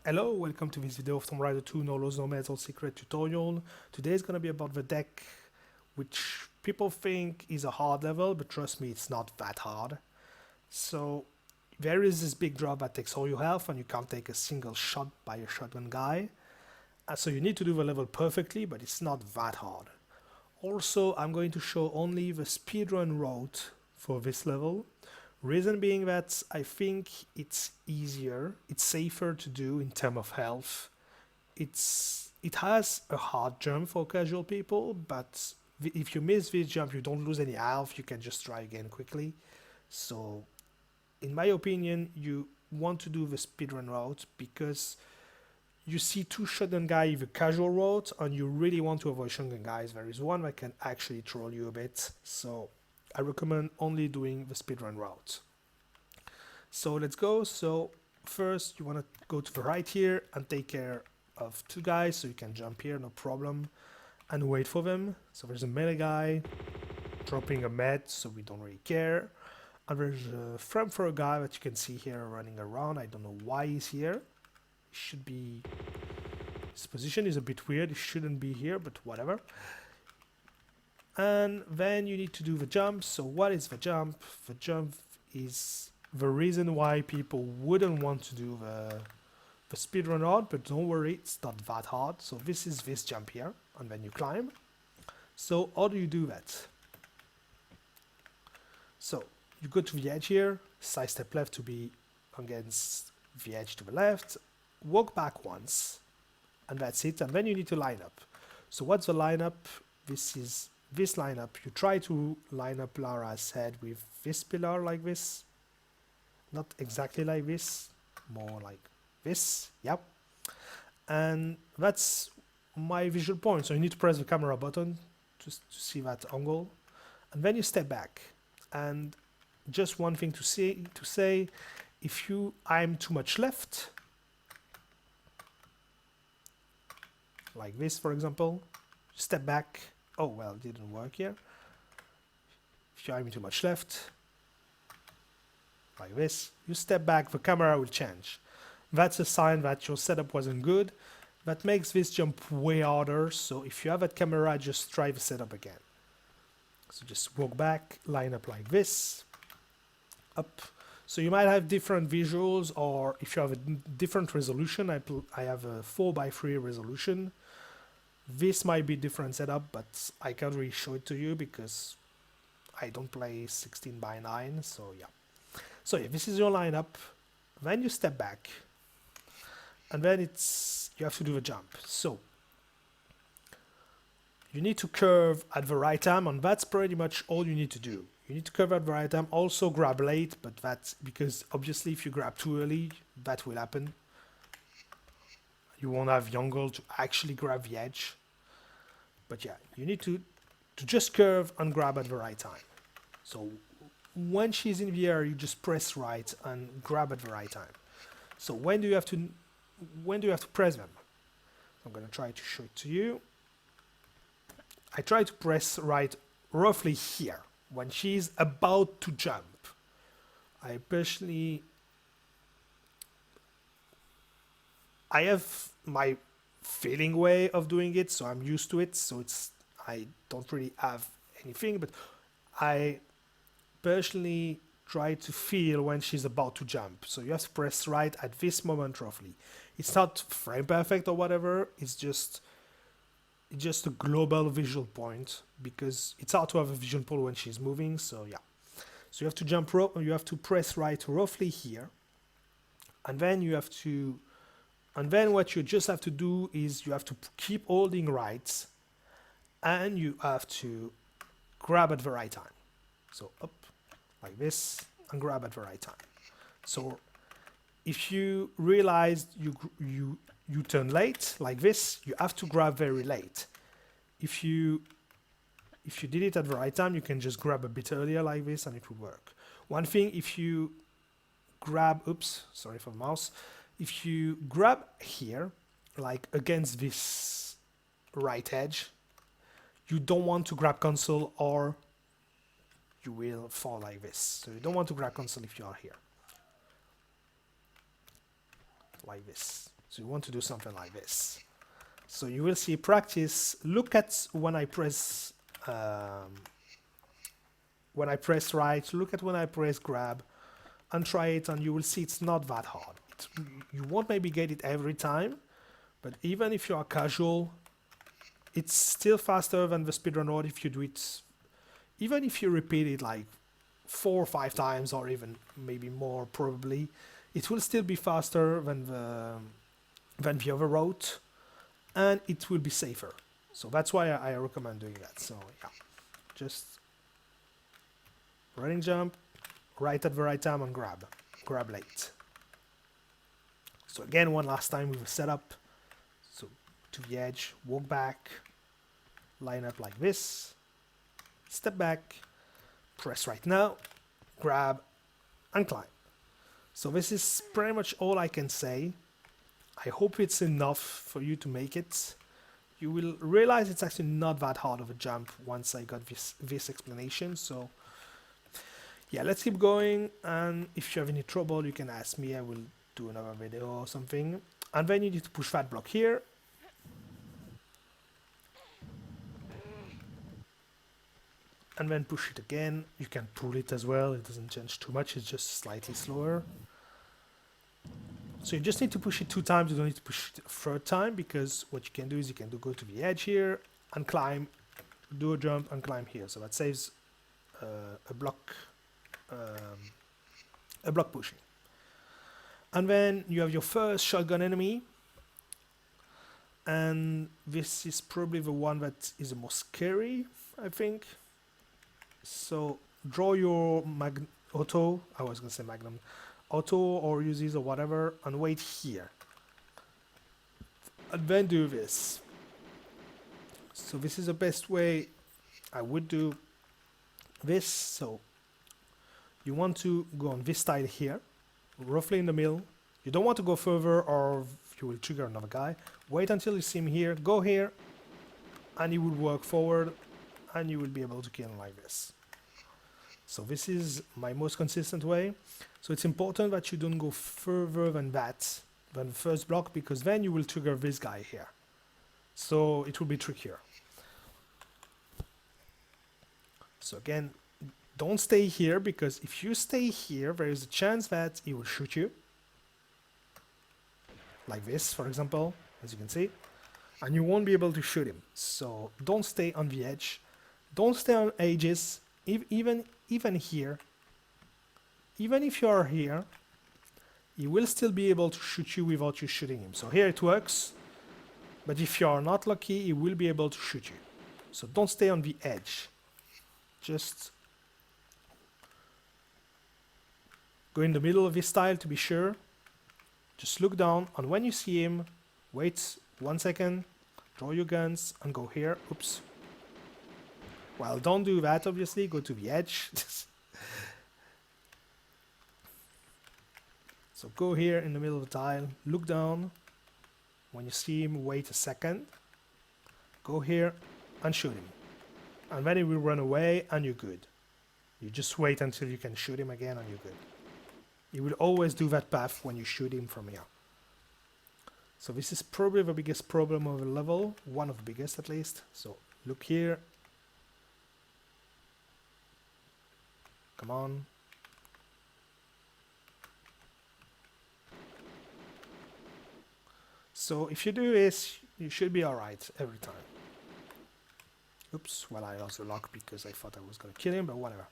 Hello, welcome to this video of Tomb Raider 2 NLNMAS Secret tutorial. Today is going to be about the deck, which people think is a hard level, but trust me, it's not that hard. So there is this big drop that takes all your health and you can't take a single shot by a shotgun guy. So you need to do the level perfectly, but it's not that hard. Also, I'm going to show only the speedrun route for this level. Reason being that I think it's easier, it's safer to do in terms of health. It has a hard jump for casual people, but if you miss this jump, you don't lose any health, you can just try again quickly. So, in my opinion, you want to do the speedrun route because you see two shotgun guys with a casual route, and you really want to avoid shotgun guys. There is one that can actually troll you a bit, so I recommend only doing the speedrun route. So let's go. So first you want to go to the right here and take care of two guys, so you can jump here, no problem, and wait for them. So there's a melee guy dropping a med, so we don't really care. And there's a flamethrower guy that you can see here running around. I don't know why he's here. He should be... His position is a bit weird. He shouldn't be here, but whatever. And then you need to do the jump. So what is the jump? The jump is the reason why people wouldn't want to do the speedrun route, but don't worry, it's not that hard. So this is this jump here, and then you climb. So how do you do that? So you go to the edge here, side step left to be against the edge to the left, walk back once, and that's it. And then you need to line up. So what's the lineup? This is this lineup. You try to line up Lara's head with this pillar like this. Not exactly like this, more like this, yep. And that's my visual point. So you need to press the camera button to see that angle. And then you step back. And just one thing to say, if you aim too much left, like this for example, step back. Oh well, it didn't work here. If you aim too much left, like this, you step back, the camera will change. That's a sign that your setup wasn't good. That makes this jump way harder, so if you have that camera, just try the setup again. So just walk back, line up like this, up. So you might have different visuals, or if you have a different resolution, I have a 4:3 resolution. This might be different setup, but I can't really show it to you because I don't play 16:9, so yeah. So yeah, this is your lineup. Then you step back, and then you have to do the jump. So you need to curve at the right time, and that's pretty much all you need to do. You need to curve at the right time. Also grab late, but that's because obviously if you grab too early, that will happen. You won't have the angle to actually grab the edge. But yeah, you need to just curve and grab at the right time. So when she's in the air, you just press right and grab at the right time. So when do you have to press them? I'm going to try to show it to you. I try to press right roughly here when she's about to jump. I have my feeling way of doing it, so I'm used to it. So I don't really have anything, but I personally try to feel when she's about to jump. So you have to press right at this moment roughly. It's not frame perfect or whatever, it's just a global visual point, because it's hard to have a visual point when she's moving. So yeah, so you have to jump you have to press right roughly here, and then what you just have to do is you have to keep holding right, and you have to grab at the right time. So up like this and grab at the right time. So if you realize you turn late like this, you have to grab very late. If you did it at the right time, you can just grab a bit earlier like this and it will work. One thing, if you grab, oops, sorry for the mouse, if you grab here, like against this right edge, you don't want to grab console or you will fall like this. So you don't want to grab console if you are here. Like this. So you want to do something like this. So you will see practice. Look at when I press right, look at when I press grab, and try it, and you will see it's not that hard. You won't maybe get it every time, but even if you are casual, it's still faster than the speedrun mode if you do it. Even if you repeat it like 4 or 5 times, or even maybe more probably, it will still be faster than the other route, and it will be safer. So that's why I recommend doing that. So yeah, just running jump, right at the right time, and grab late. So again, one last time with a setup. So to the edge, walk back, line up like this, step back, press right now, grab, and climb. So this is pretty much all I can say. I hope it's enough for you to make it. You will realize it's actually not that hard of a jump once I got this explanation. So yeah, let's keep going, and if you have any trouble, you can ask me. I will do another video or something. And then you need to push that block here. And then push it again. You can pull it as well. It doesn't change too much. It's just slightly slower. So you just need to push it 2 times. You don't need to push it a 3rd time, because what you can do is you can go to the edge here and climb, do a jump and climb here. So that saves a block pushing. And then you have your first shotgun enemy, and this is probably the one that is the most scary, I think. So draw your auto, I was gonna say magnum, auto or uses or whatever, and wait here. And then do this. So this is the best way I would do this. So you want to go on this tile here, roughly in the middle. You don't want to go further, or you will trigger another guy. Wait until you see him here, go here, and he will work forward, and you will be able to kill him like this. So this is my most consistent way. So it's important that you don't go further than that, than the first block, because then you will trigger this guy here. So it will be trickier. So again, don't stay here, because if you stay here, there is a chance that he will shoot you. Like this, for example, as you can see. And you won't be able to shoot him. So don't stay on the edge. Don't stay on edges. Even here. Even if you are here, he will still be able to shoot you without you shooting him. So here it works. But if you are not lucky, he will be able to shoot you. So don't stay on the edge. Just go in the middle of this tile to be sure. Just look down, and when you see him, wait 1 second, draw your guns, and go here. Oops. Well, don't do that, obviously. Go to the edge. So go here in the middle of the tile, look down. When you see him, wait a second. Go here and shoot him. And then he will run away, and you're good. You just wait until you can shoot him again, and you're good. He will always do that path when you shoot him from here. So this is probably the biggest problem of the level, one of the biggest at least. So look here. Come on. So if you do this, you should be alright every time. Oops, well, I lost the lock because I thought I was going to kill him, but whatever.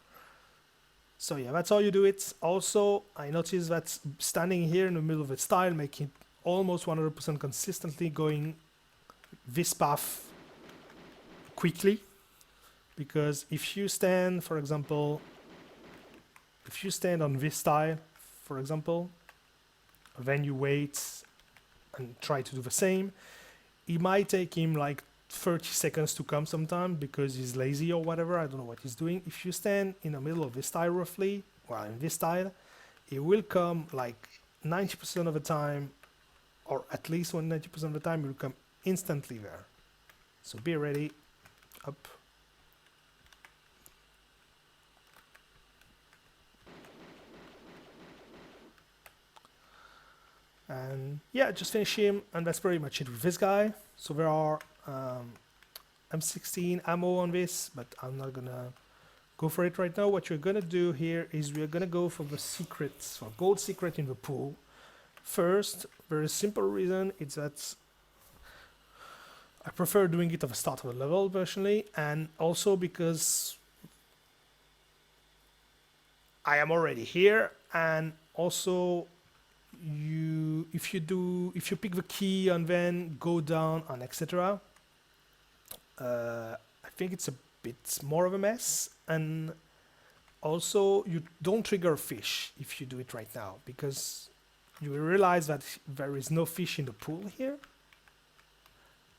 So yeah, that's how you do it. Also, I noticed that standing here in the middle of the tile, making almost 100% consistently going this path quickly. Because if you stand, for example, if you stand on this tile, for example, then you wait and try to do the same, it might take him like 30 seconds to come sometime because he's lazy or whatever. I don't know what he's doing. If you stand in the middle of this tile roughly, well, in this tile, it will come like 90% of the time, or at least 90% of the time, it will come instantly there. So be ready. Up. And yeah, just finish him, and that's pretty much it with this guy. So there are M16 ammo on this, but I'm not gonna go for it right now. What you're gonna do here is we're gonna go for the secrets, for gold secret in the pool. First, very simple reason, it's that I prefer doing it at the start of the level personally, and also because I am already here, and also if you pick the key and then go down and etc. I think it's a bit more of a mess, and also you don't trigger a fish if you do it right now, because you will realize that there is no fish in the pool here,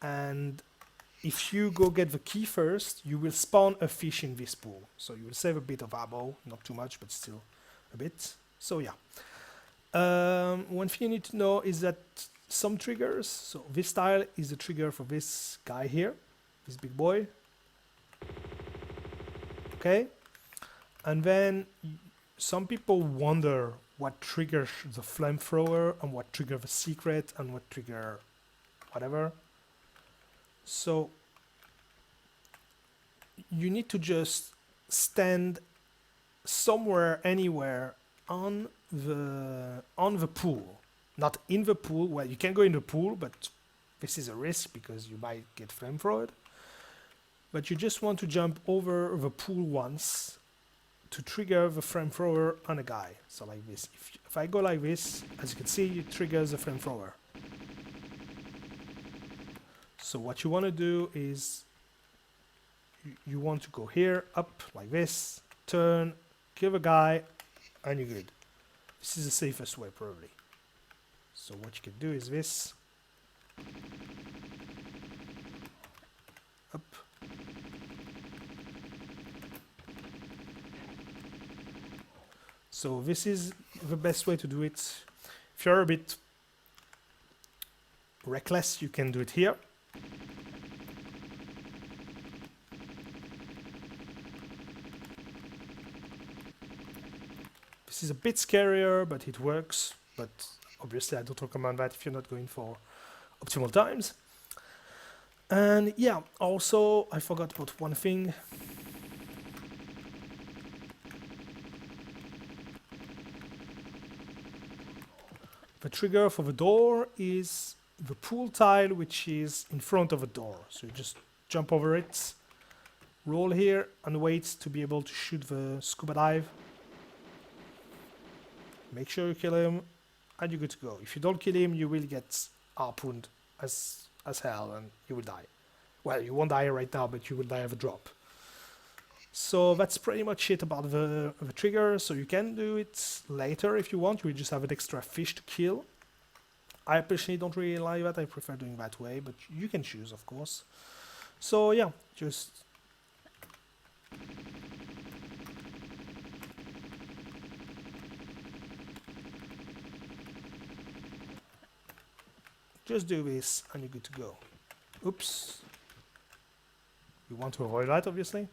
and if you go get the key first, you will spawn a fish in this pool, so you will save a bit of ammo, not too much, but still a bit. So yeah, one thing you need to know is that some triggers, so this tile is the trigger for this guy here, this big boy, okay, and then some people wonder what triggers the flamethrower and what trigger the secret and what trigger whatever. So you need to just stand somewhere, anywhere on the pool, not in the pool. Well, you can go in the pool, but this is a risk because you might get flamethrowered. But you just want to jump over the pool once to trigger the flamethrower on a guy. So like this. If I go like this, as you can see, it triggers the flamethrower. So what you want to do is you want to go here, up like this, turn, kill the guy, and you're good. This is the safest way probably. So what you can do is this. Up. So this is the best way to do it. If you're a bit reckless, you can do it here. This is a bit scarier, but it works. But obviously I don't recommend that if you're not going for optimal times. And yeah, also I forgot about one thing. The trigger for the door is the pool tile, which is in front of the door. So you just jump over it, roll here, and wait to be able to shoot the scuba dive. Make sure you kill him, and you're good to go. If you don't kill him, you will get harpooned as hell, and you will die. Well, you won't die right now, but you will die of a drop. So that's pretty much it about the trigger. So you can do it later if you want. You just have an extra fish to kill. I personally don't really like that. I prefer doing that way, but you can choose, of course. So yeah, just do this and you're good to go. Oops. You want to avoid that, obviously.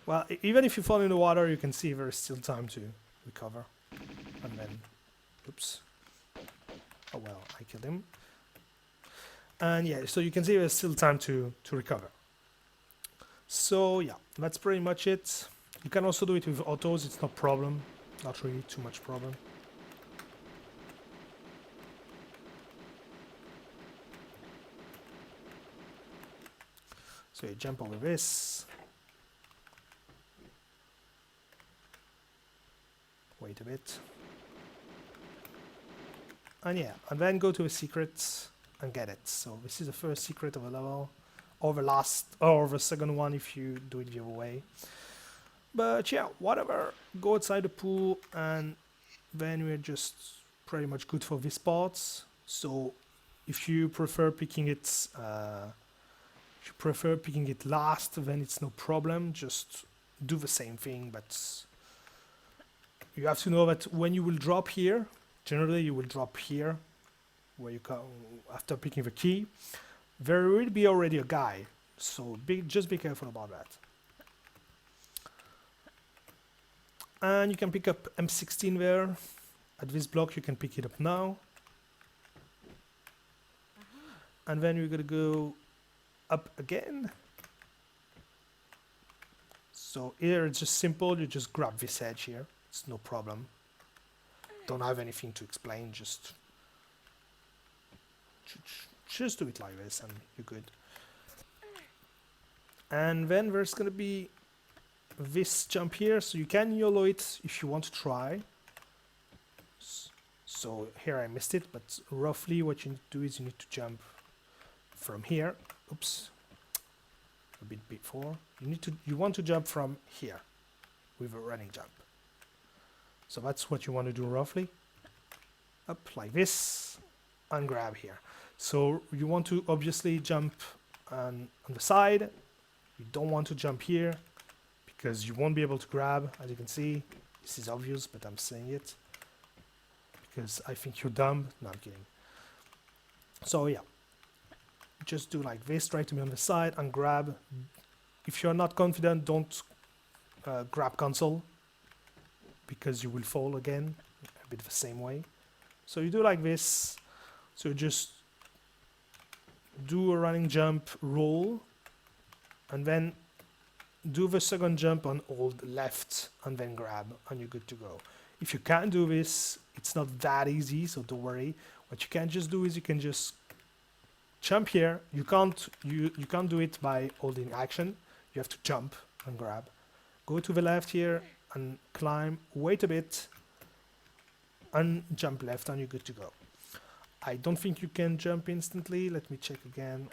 Well, even if you fall in the water, you can see there's still time to recover. And then, oops. Oh well, I killed him. And yeah, so you can see there's still time to recover. So yeah, that's pretty much it. You can also do it with autos, it's no problem. Not really too much problem. So you jump over this. Wait a bit. And yeah, and then go to the secrets and get it. So this is the first secret of a level, or the last, or the second one if you do it the other way. But yeah, whatever, go outside the pool, and then we're just pretty much good for this part. So if you prefer picking it, last, then it's no problem. Just do the same thing, but you have to know that when you will drop here, generally you will drop here, where you come after picking the key. There will be already a guy, so just be careful about that. And you can pick up M16 there. At this block you can pick it up now. and then we're gonna go up again. So here it's just simple, you just grab this edge here, it's no problem. Don't have anything to explain, just do it like this and you're good. And then there's gonna be this jump here, so you can YOLO it if you want to try. So here I missed it, but roughly what you need to do is you need to jump from here. Oops, a bit before. You want to jump from here with a running jump. So that's what you want to do roughly. Up like this and grab here. So you want to obviously jump on the side. You don't want to jump here because you won't be able to grab. As you can see, this is obvious, but I'm saying it because I think you're dumb. No, I'm kidding. So yeah, just do like this, try to be on the side and grab. If you're not confident, don't grab console because you will fall again a bit the same way. So you do like this. So you just do a running jump, roll, and then do the second jump on hold left and then grab, and you're good to go. If you can't do this, it's not that easy, so don't worry. What you can just do is you can just jump here. You can't do it by holding action. You have to jump and grab. Go to the left here and climb, wait a bit, and jump left, and you're good to go. I don't think you can jump instantly. Let me check again.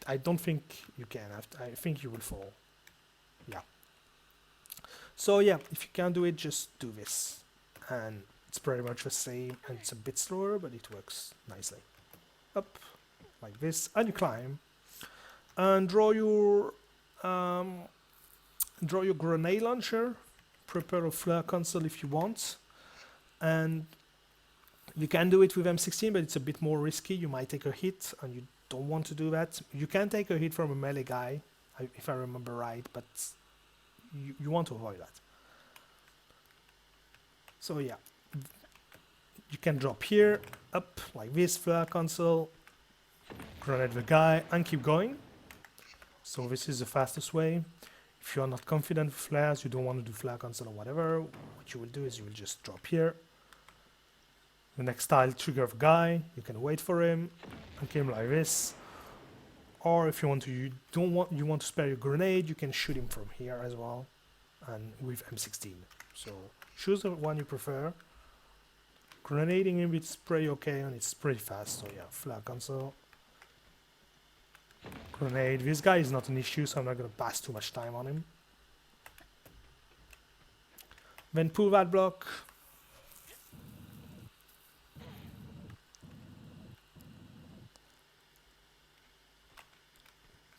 I don't think you can. I think you will fall. Yeah. So yeah, if you can't do it, just do this. And it's pretty much the same, and it's a bit slower, but it works nicely. Up, like this, and you climb. And draw your grenade launcher. Prepare a flare console if you want. And you can do it with M16, but it's a bit more risky. You might take a hit, and you don't want to do that. You can take a hit from a melee guy, if I remember right, but you want to avoid that. So yeah, you can drop here, up like this, flare console, grenade the guy, and keep going. So this is the fastest way. If you are not confident with flares, you don't want to do flare console or whatever, what you will do is you will just drop here. The next tile, trigger the guy, you can wait for him and kill him like this. Or if you want to spare your grenade, you can shoot him from here as well, and with M16. So choose the one you prefer. Grenading him, it's pretty okay and it's pretty fast. So yeah, flare console, grenade. This guy is not an issue, so I'm not gonna pass too much time on him. Then pull that block.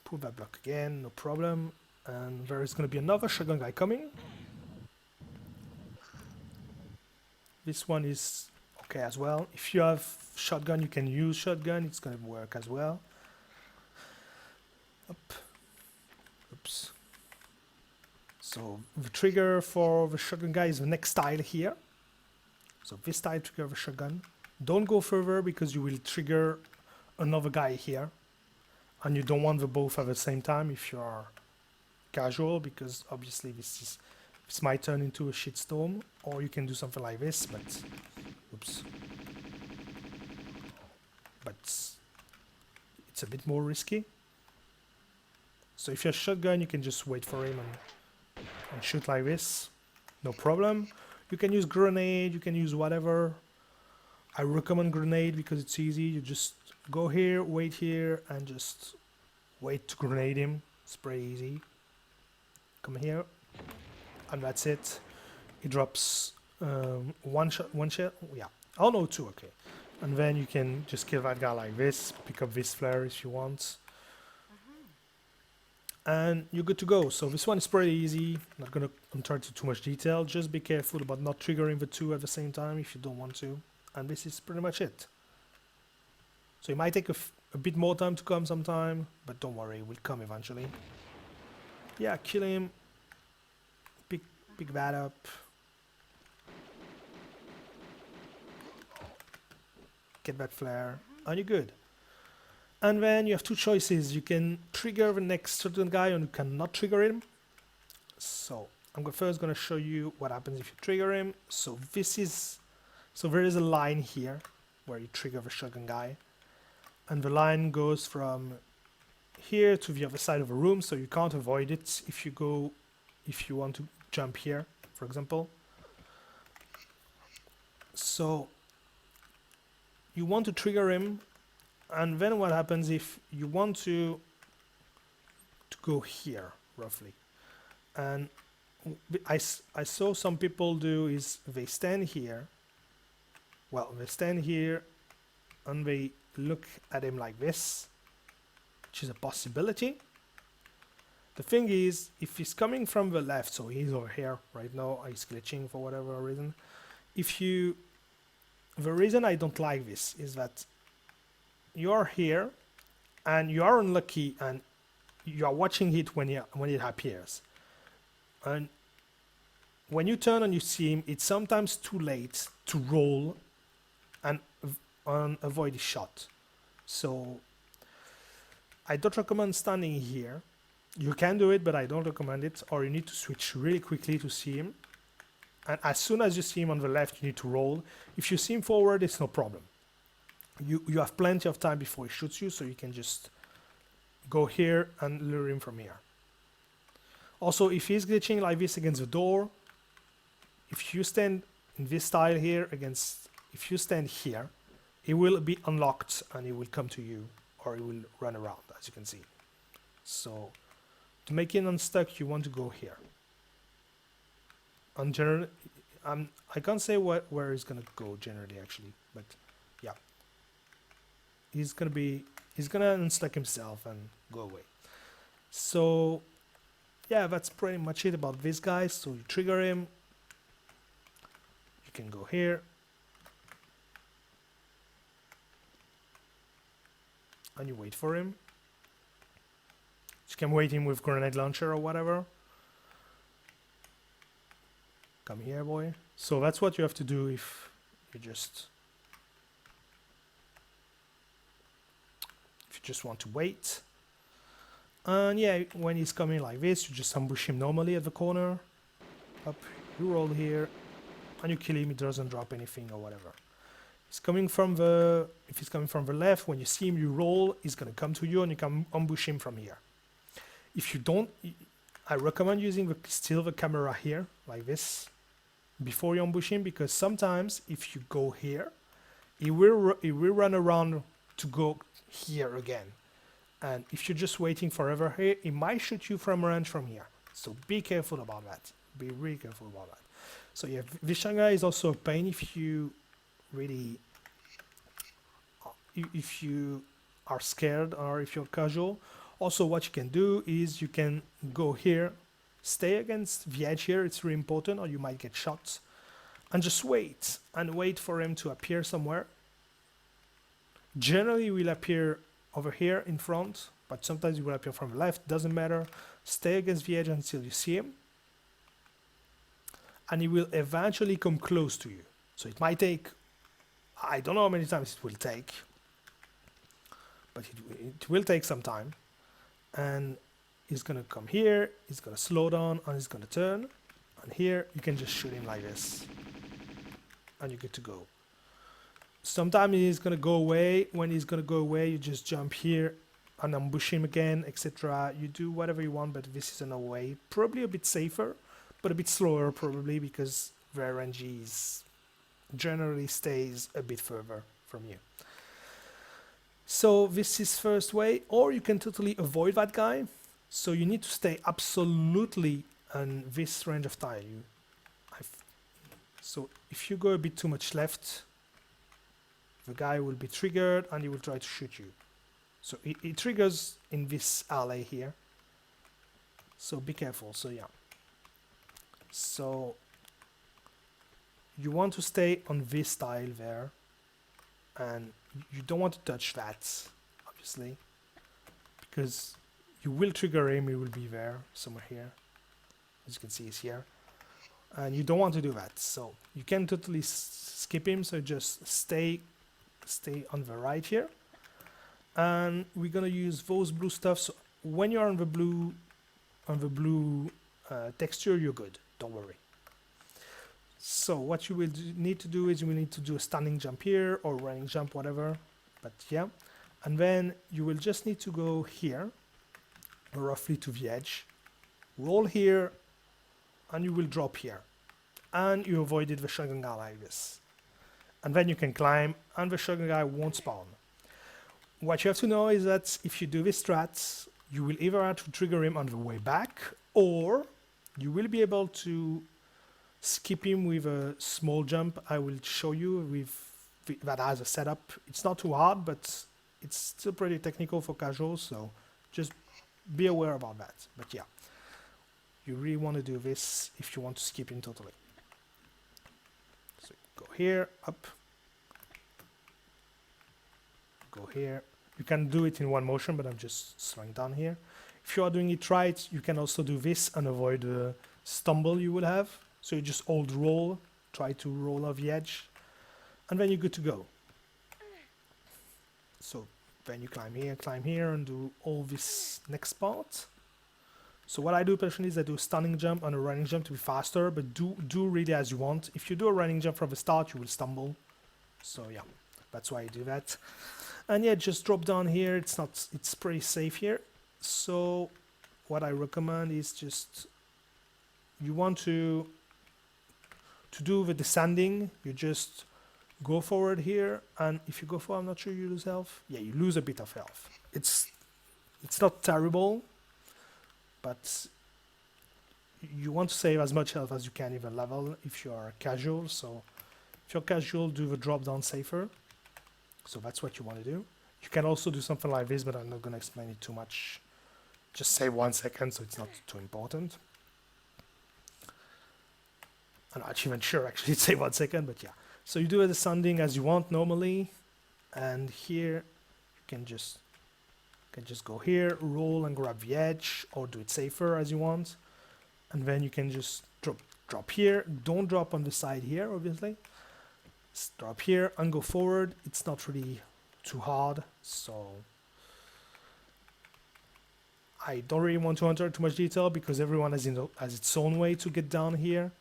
Pull that block again, no problem. And there is going to be another shotgun guy coming. This one is okay as well. If you have shotgun, you can use shotgun. It's going to work as well. Up. Oops. So the trigger for the shotgun guy is the next tile here. So this tile trigger the shotgun. Don't go further because you will trigger another guy here. And you don't want the both at the same time if you are casual, because obviously this might turn into a shitstorm. Or you can do something like this, but oops. But it's a bit more risky. So if you have shotgun, you can just wait for him and shoot like this, no problem. You can use grenade, you can use whatever. I recommend grenade because it's easy. You just go here, wait here, and just wait to grenade him. It's pretty easy. Come here, and that's it. He drops one shot, yeah. Oh no, two, okay. And then you can just kill that guy like this, pick up this flare if you want. And you're good to go. So this one is pretty easy. Not gonna enter into too much detail. Just be careful about not triggering the two at the same time if you don't want to. And this is pretty much it. So it might take a bit more time to come sometime, but don't worry, it will come eventually. Yeah, kill him. Pick that up. Get that flare, and you're good. And then you have two choices. You can trigger the next certain guy, or you cannot trigger him. So I'm first going to show you what happens if you trigger him. So there is a line here where you trigger the shotgun guy, and the line goes from here to the other side of the room, so you can't avoid it if you want to jump here, for example. So you want to trigger him, and then what happens if you want to go here, roughly. And I saw some people do is they stand here. Well, they stand here and they look at him like this, which is a possibility. The thing is, if he's coming from the left, so he's over here right now, he's glitching for whatever reason. The reason I don't like this is that you are here and you are unlucky and you are watching it when it appears. And when you turn and you see him, it's sometimes too late to roll and avoid the shot. So I don't recommend standing here. You can do it, but I don't recommend it, or you need to switch really quickly to see him. And as soon as you see him on the left, you need to roll. If you see him forward, it's no problem. You have plenty of time before he shoots you, so you can just go here and lure him from here. Also, if he's glitching like this against the door, if you stand in this style here if you stand here, he will be unlocked and he will come to you, or he will run around, as you can see. So to make him unstuck, you want to go here. And generally, I can't say where he's gonna go generally, actually, but yeah, he's gonna unstuck himself and go away. So yeah, that's pretty much it about this guy. So you trigger him, you can go here, and you wait for him. You can wait him with grenade launcher or whatever. Come here, boy. So that's what you have to do if you just want to wait. And yeah, when he's coming like this, you just ambush him normally at the corner. Up, you roll here, and you kill him. He doesn't drop anything or whatever. If he's coming from the left, when you see him, you roll. He's gonna come to you, and you can ambush him from here. If you don't, I recommend using the camera here like this before you ambush him, because sometimes if you go here, he will run around to go here again. And if you're just waiting forever here, he might shoot you from range from here. So be careful about that. Be really careful about that. So yeah, this guy is also a pain if you really, if you are scared or if you're casual. Also, what you can do is you can go here, stay against the edge here, it's really important, or you might get shot, and just wait for him to appear somewhere. Generally, he will appear over here in front, but sometimes he will appear from the left, doesn't matter. Stay against the edge until you see him, and he will eventually come close to you. So it might take, I don't know how many times it will take, but it will take some time. And he's gonna come here, he's gonna slow down, and he's gonna turn. And here you can just shoot him like this, and you're good to go. Sometimes he's gonna go away. When he's gonna go away, you just jump here and ambush him again, etc. You do whatever you want, but this is another way. Probably a bit safer, but a bit slower probably, because the RNG generally stays a bit further from you. So this is first way, or you can totally avoid that guy. So you need to stay absolutely in this range of tile. So if you go a bit too much left, the guy will be triggered and he will try to shoot you. So he triggers in this alley here. So be careful. So yeah. So you want to stay on this tile there, and you don't want to touch that, obviously, because you will trigger him. He will be there somewhere here. As you can see, he's here, and you don't want to do that. So you can totally skip him. So just stay on the right here, and we're gonna use those blue stuff. So when you're on the blue texture, you're good. Don't worry. So what you will need to do is you will need to do a standing jump here or running jump, whatever. But yeah, and then you will just need to go here, roughly to the edge, roll here, and you will drop here, and you avoided the shotgun guy like this. And then you can climb, and the shotgun guy won't spawn. What you have to know is that if you do this strat, you will either have to trigger him on the way back, or you will be able to skip him with a small jump. I will show you with that has a setup. It's not too hard, but it's still pretty technical for casuals, so just be aware about that. But yeah, you really want to do this if you want to skip him totally. So go here, up, go here. You can do it in one motion, but I'm just slowing down here. If you are doing it right, you can also do this and avoid the stumble you will have. So you just hold roll, try to roll off the edge, and then you're good to go. So then you climb here, and do all this next part. So what I do personally is I do a standing jump and a running jump to be faster, but do really as you want. If you do a running jump from the start, you will stumble. So yeah, that's why I do that. And yeah, just drop down here. It's pretty safe here. So what I recommend is just, you want to do the descending, you just go forward here, and if you go forward, I'm not sure you lose health. Yeah, you lose a bit of health. It's not terrible, but you want to save as much health as you can even level if you are casual. So if you're casual, do the drop down safer. So that's what you want to do. You can also do something like this, but I'm not going to explain it too much. Just save 1 second, so it's not too important. I'm not even sure actually it's save 1 second, but yeah. So you do a descending as you want normally, and here you can just go here, roll and grab the edge, or do it safer as you want, and then you can just drop here. Don't drop on the side here, obviously. Just drop here and go forward. It's not really too hard, so I don't really want to enter too much detail because everyone has its own way to get down here.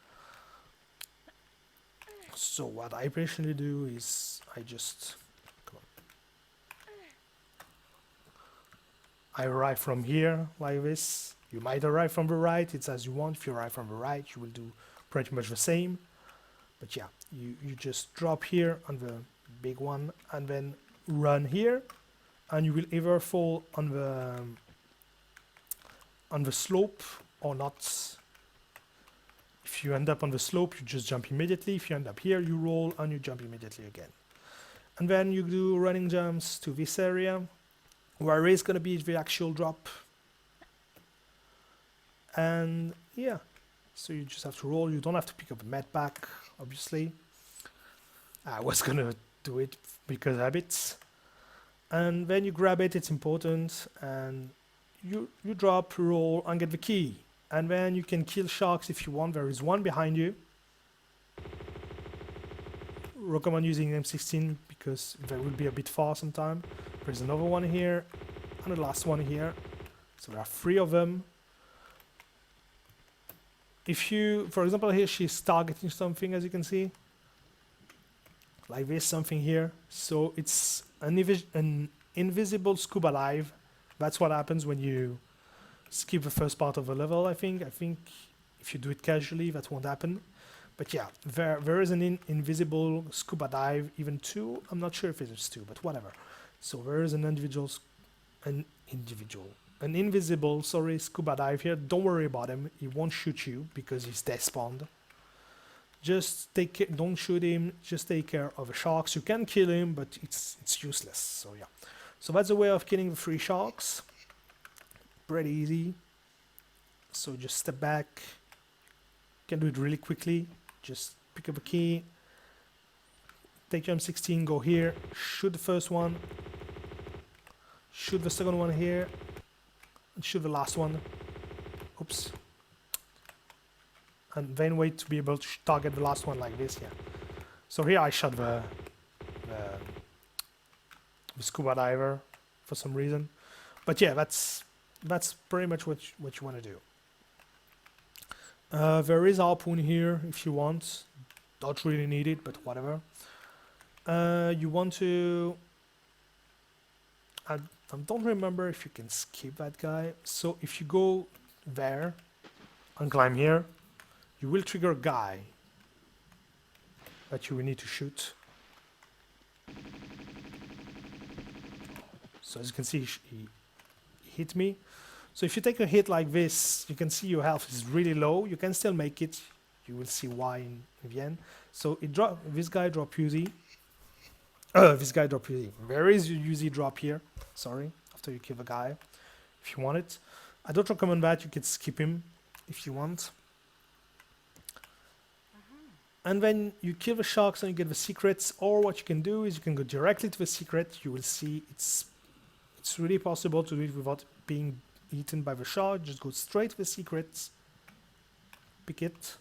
So what I personally do is I arrive from here like this. You might arrive from the right, it's as you want. If you arrive from the right, you will do pretty much the same. But yeah, you just drop here on the big one and then run here, and you will either fall on the slope or not. If you end up on the slope, you just jump immediately. If you end up here, you roll and you jump immediately again. And then you do running jumps to this area, where is going to be the actual drop. And yeah, so you just have to roll. You don't have to pick up a med pack, obviously. I was going to do it because habits. And then you grab it, it's important, and you drop, roll, and get the key. And then you can kill sharks if you want. There is one behind you. Recommend using M16 because they will be a bit far sometime. There's another one here, and the last one here. So there are 3 of them. If you, for example, here she's targeting something, as you can see. Like this, something here. So it's an invisible scuba dive. That's what happens when you skip the first part of the level, I think. I think if you do it casually, that won't happen. But yeah, there is an invisible scuba dive, even 2. I'm not sure if it's 2, but whatever. So there is an invisible scuba dive here. Don't worry about him. He won't shoot you because he's death spawned. Just take care, don't shoot him. Just take care of the sharks. You can kill him, but it's useless. So yeah. So that's a way of killing the 3 sharks. Pretty easy. So just step back. You can do it really quickly. Just pick up a key. Take your M16, go here. Shoot the first one. Shoot the second one here. And shoot the last one. Oops. And then wait to be able to target the last one like this, yeah. So here I shot the scuba diver. for some reason. But yeah, that's pretty much what you want to do. There is harpoon here if you want. Don't really need it, but whatever. You want to... I don't remember if you can skip that guy. So if you go there and climb here, you will trigger a guy that you will need to shoot. So as you can see, he hit me. So if you take a hit like this, you can see your health is really low. You can still make it. You will see why in the end. So this guy drop Uzi. This guy drop Uzi. Where is your Uzi drop here? Sorry, after you kill the guy, if you want it. I don't recommend that. You can skip him if you want. And then you kill the sharks and you get the secrets. Or what you can do is you can go directly to the secret. You will see it's really possible to do it without being eaten by the shark. Just go straight to the secrets, pick it,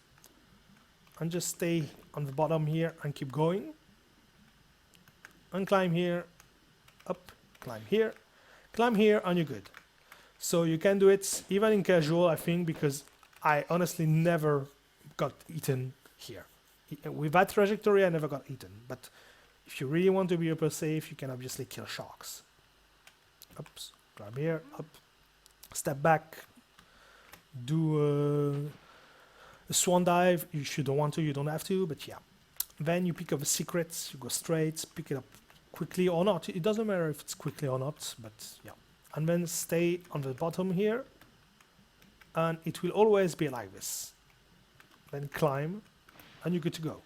and just stay on the bottom here and keep going. And climb here, up, climb here, and you're good. So you can do it even in casual, I think, because I honestly never got eaten here. With that trajectory, I never got eaten. But if you really want to be super safe, you can obviously kill sharks. Oops, grab here, up, step back, do a swan dive. If you don't want to, you don't have to, but yeah. Then you pick up the secrets, you go straight, pick it up quickly or not. It doesn't matter if it's quickly or not, but yeah. And then stay on the bottom here, and it will always be like this. Then climb, and you're good to go.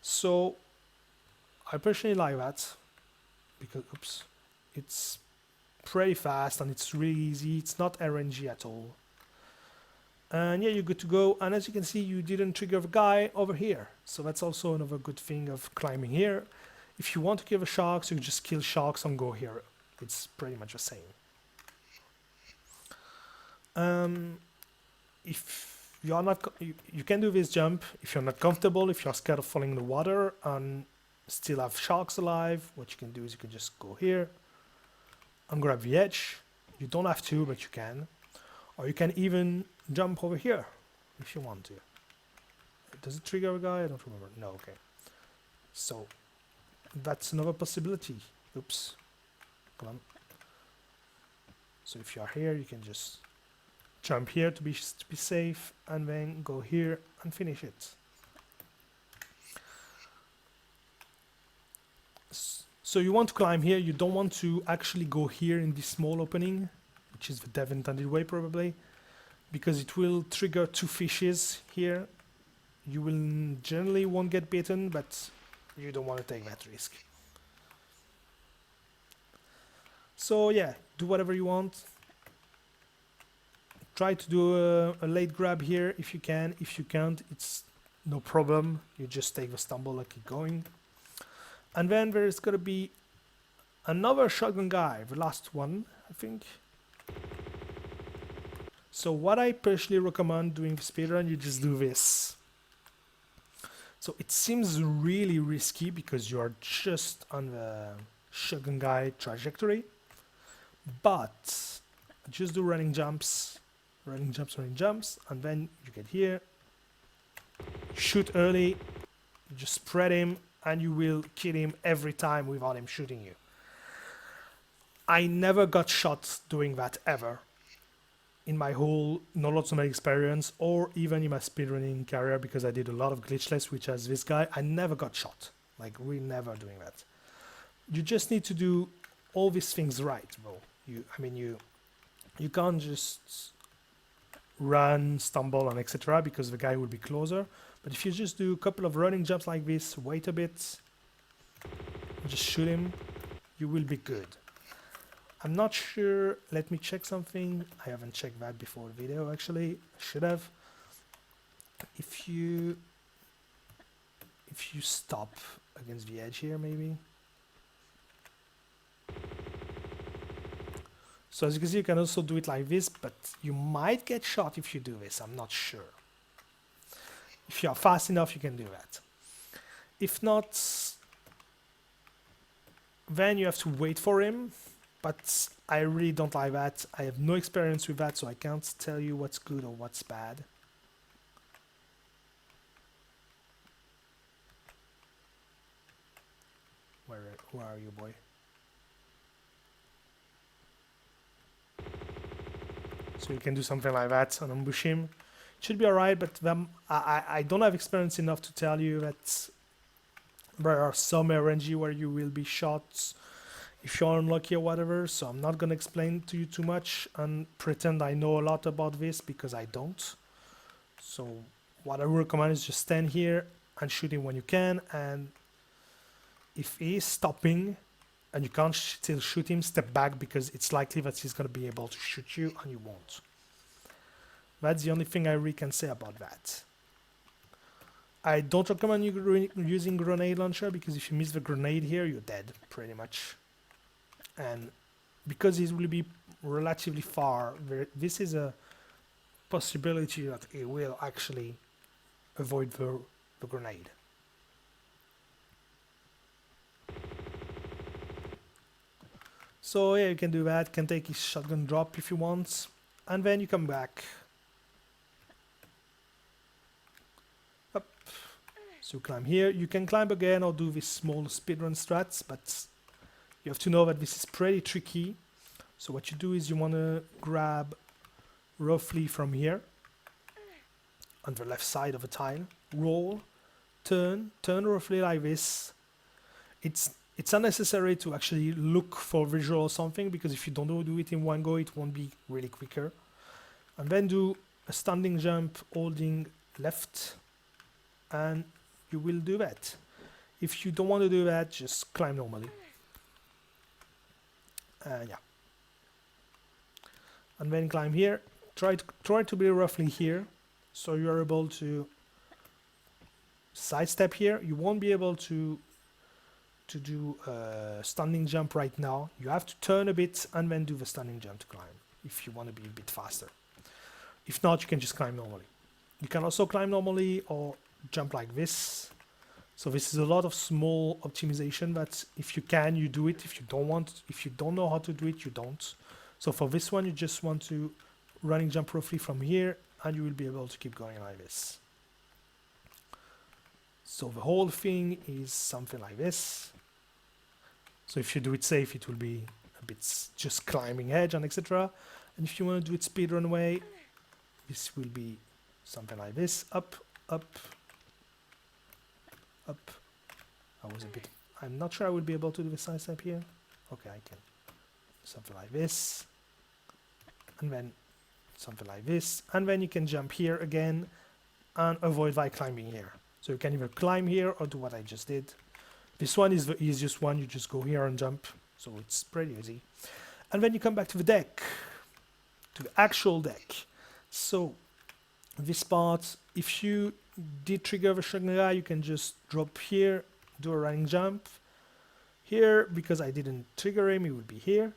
So I personally like that, because, oops, it's pretty fast and it's really easy. It's not RNG at all. And yeah, you're good to go. And as you can see, you didn't trigger the guy over here. So that's also another good thing of climbing here. If you want to kill the sharks, you just kill sharks and go here. It's pretty much the same. If you are not, you can do this jump if you're not comfortable, if you're scared of falling in the water and still have sharks alive. What you can do is you can just go here and grab the edge. You don't have to, but you can. Or you can even jump over here if you want to. Does it trigger a guy? I don't remember. No, okay. So that's another possibility. Oops. Come on. So if you are here, you can just jump here to be safe, and then go here and finish it. So you want to climb here. You don't want to actually go here in this small opening, which is the dev intended way probably, because it will trigger two fishes here. You will generally won't get bitten, but you don't want to take that risk. So yeah, do whatever you want. Try to do a late grab here if you can. If you can't, it's no problem. You just take the stumble and keep going. And then there's gonna be another shotgun guy, the last one, I think. So what I personally recommend doing the speedrun, you just do this. So it seems really risky because you are just on the shotgun guy trajectory, but just do running jumps, and then you get here, shoot early, you just spread him, and you will kill him every time without him shooting you. I never got shot doing that ever in my whole NLNMAS experience, or even in my speedrunning career, because I did a lot of glitchless, which has this guy. I never got shot. Like, we're never doing that. You just need to do all these things right, bro. You can't just run, stumble, and etc., because the guy will be closer. But if you just do a couple of running jumps like this, wait a bit, just shoot him, you will be good. I'm not sure, let me check something. I haven't checked that before the video, actually. I should have. If you stop against the edge here, maybe. So as you can see, you can also do it like this, but you might get shot if you do this. I'm not sure. If you are fast enough, you can do that. If not, Then you have to wait for him, but I really don't like that. I have no experience with that, so I can't tell you what's good or what's bad. Where are you, boy? So you can do something like that and ambush him. It should be alright, but I don't have experience enough to tell you that there are some RNG where you will be shot if you're unlucky or whatever, so I'm not gonna explain to you too much and pretend I know a lot about this because I don't. So what I recommend is just stand here and shoot him when you can, and if he's stopping and you can't still shoot him, step back because it's likely that he's gonna be able to shoot you and you won't. That's the only thing I really can say about that. I don't recommend you using grenade launcher because if you miss the grenade here, you're dead, pretty much. And because it will be relatively far, this is a possibility that it will actually avoid the grenade. So yeah, you can do that, can take his shotgun drop if you want, and then you come back. Up. So climb here, you can climb again or do this small speedrun strats, but you have to know that this is pretty tricky. So what you do is you want to grab roughly from here on the left side of a tile, roll, turn roughly like this. It's unnecessary to actually look for visual or something, because if you don't do it in one go, it won't be really quicker. And then do a standing jump holding left, and you will do that. If you don't want to do that, just climb normally. Yeah. And then climb here. Try to be roughly here, so you are able to sidestep here. You won't be able to do a standing jump right now. You have to turn a bit and then do the standing jump to climb if you want to be a bit faster. If not, you can just climb normally. You can also climb normally or jump like this. So this is a lot of small optimization that if you can, you do it. If you don't know how to do it, you don't. So for this one, you just want to running jump roughly from here, and you will be able to keep going like this. So the whole thing is something like this. So if you do it safe, it will be a bit just climbing edge and etc. And if you want to do it speedrun way, this will be something like this. Up, up, up. I'm not sure I will be able to do the side step here. Okay, I can. Something like this. And then something like this. And then you can jump here again and avoid by climbing here. So you can either climb here or do what I just did. This one is the easiest one. You just go here and jump. So it's pretty easy. And then you come back to the deck. To the actual deck. So this part, if you did trigger the shotgun guy, you can just drop here, do a running jump. Here, because I didn't trigger him, he would be here.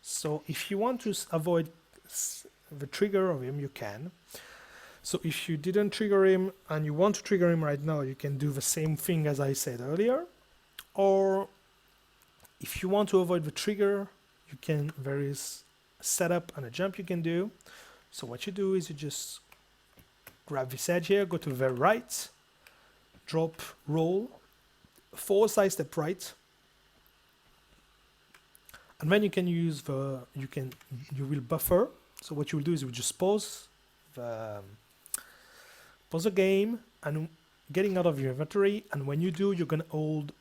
So if you want to avoid the trigger of him, you can. So if you didn't trigger him and you want to trigger him right now, you can do the same thing as I said earlier. Or if you want to avoid the trigger, you can, there is a setup and a jump you can do. So what you do is you just grab this edge here, go to the very right, drop, roll, forward side step right, and then you can use you will buffer. So what you will do is you will just pause the game and getting out of your inventory, and when you do, you're gonna hold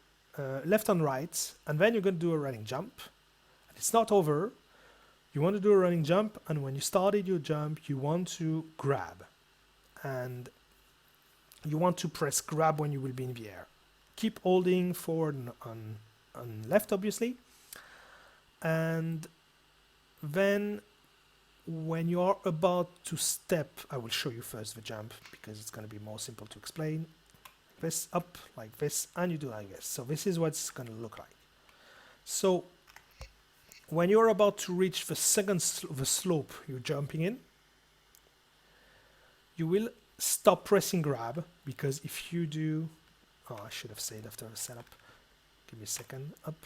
left and right, and then you're gonna do a running jump. And it's not over. You want to do a running jump, and when you started your jump, you want to grab, and you want to press grab when you will be in the air. Keep holding forward on left, obviously, and then when you are about to step, I will show you first the jump because it's going to be more simple to explain. This up like this, and you do like this. So this is what it's going to look like. So when you're about to reach the slope you're jumping in, you will stop pressing grab, because if you do Oh, I should have said after the setup. Give me a second. Up.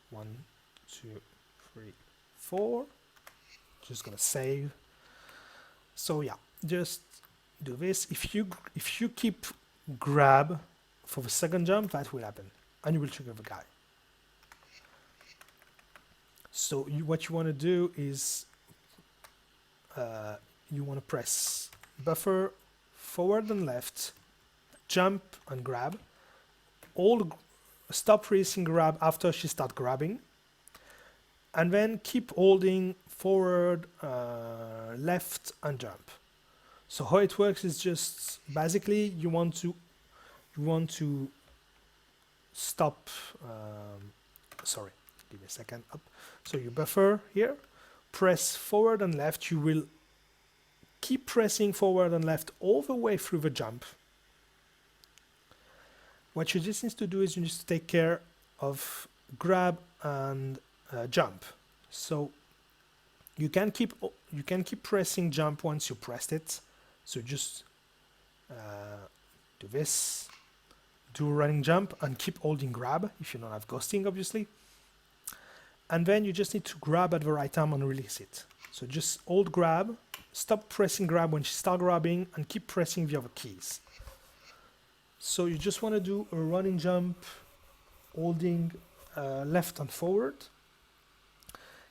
1, 2, 3, 4. Just gonna save. So yeah, just do this. If you keep grab for the second jump, that will happen, and you will trigger the guy. So what you want to do is you want to press buffer forward and left, jump and grab. Stop racing grab after she starts grabbing, and then keep holding forward, left and jump. So how it works is just basically you want to stop. Sorry, give me a second. Up. So you buffer here, press forward and left. You will keep pressing forward and left all the way through the jump. What you just need to do is you need to take care of grab and jump. So you can keep pressing jump once you pressed it. So just do this, do running jump, and keep holding grab if you don't have ghosting, obviously. And then you just need to grab at the right time and release it. So just hold grab, stop pressing grab when she starts grabbing, and keep pressing the other keys. So you just want to do a running jump, holding left and forward.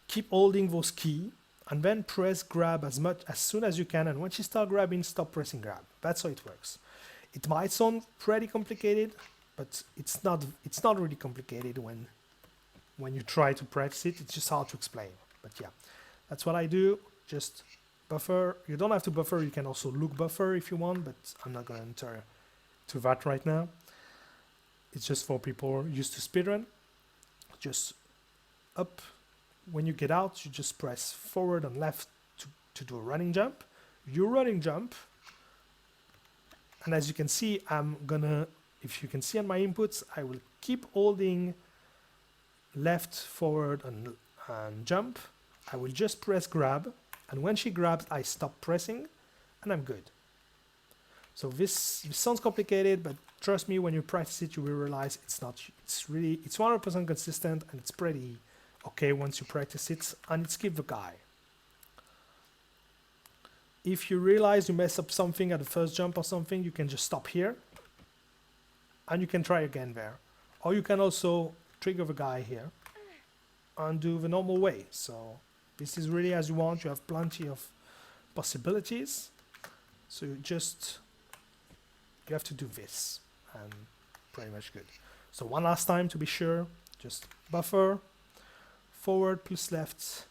Keep holding those keys, and then press grab as soon as you can. And when she starts grabbing, stop pressing grab. That's how it works. It might sound pretty complicated, but it's not really complicated when you try to practice it. It's just hard to explain. But yeah, that's what I do. Just buffer. You don't have to buffer. You can also look buffer if you want, but I'm not going to enter to that right now. It's just for people used to speedrun. Just up. When you get out, you just press forward and left to do a running jump. You running jump. And as you can see, if you can see on my inputs, I will keep holding left, forward, and jump. I will just press grab. And when she grabs, I stop pressing, and I'm good. So this sounds complicated, but trust me, when you practice it, you will realize it's not. It's 100% consistent, and it's pretty okay once you practice it, and it's give the guy. If you realize you mess up something at the first jump or something, you can just stop here, and you can try again there. Or you can also trigger the guy here and do the normal way. So this is really as you want. You have plenty of possibilities. So you have to do this, and pretty much good. So one last time to be sure, just buffer, forward plus left,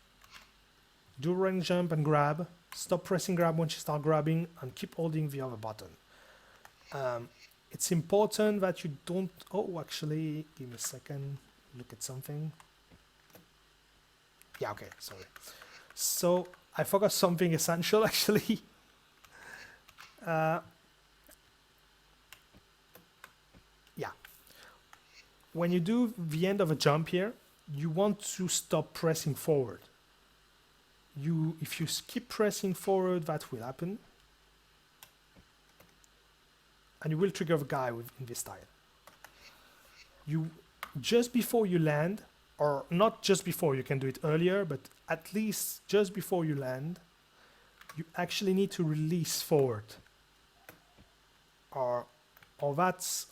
do running jump and grab, stop pressing grab when you start grabbing, and keep holding the other button. It's important that you don't, actually, give me a second, look at something. Yeah, okay, sorry. So I forgot something essential actually. Yeah, when you do the end of a jump here, you want to stop pressing forward. If you keep pressing forward, that will happen, and you will trigger the guy in this style. Just before you land, or not just before, you can do it earlier, but at least just before you land, you actually need to release forward, or that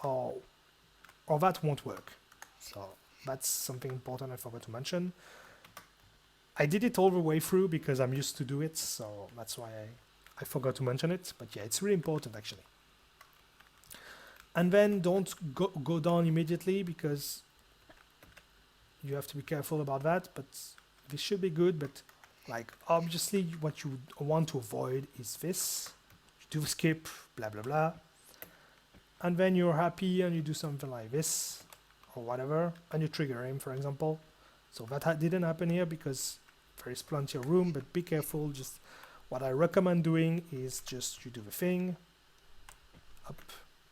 won't work. So that's something important I forgot to mention. I did it all the way through because I'm used to do it, so that's why I forgot to mention it. But yeah, it's really important actually. And then don't go down immediately, because you have to be careful about that. But this should be good. But like obviously what you want to avoid is this. You do skip, blah blah blah. And then you're happy and you do something like this or whatever, and you trigger him, for example. So that didn't happen here because there is plenty of room, but be careful. Just what I recommend doing is just you do the thing, up,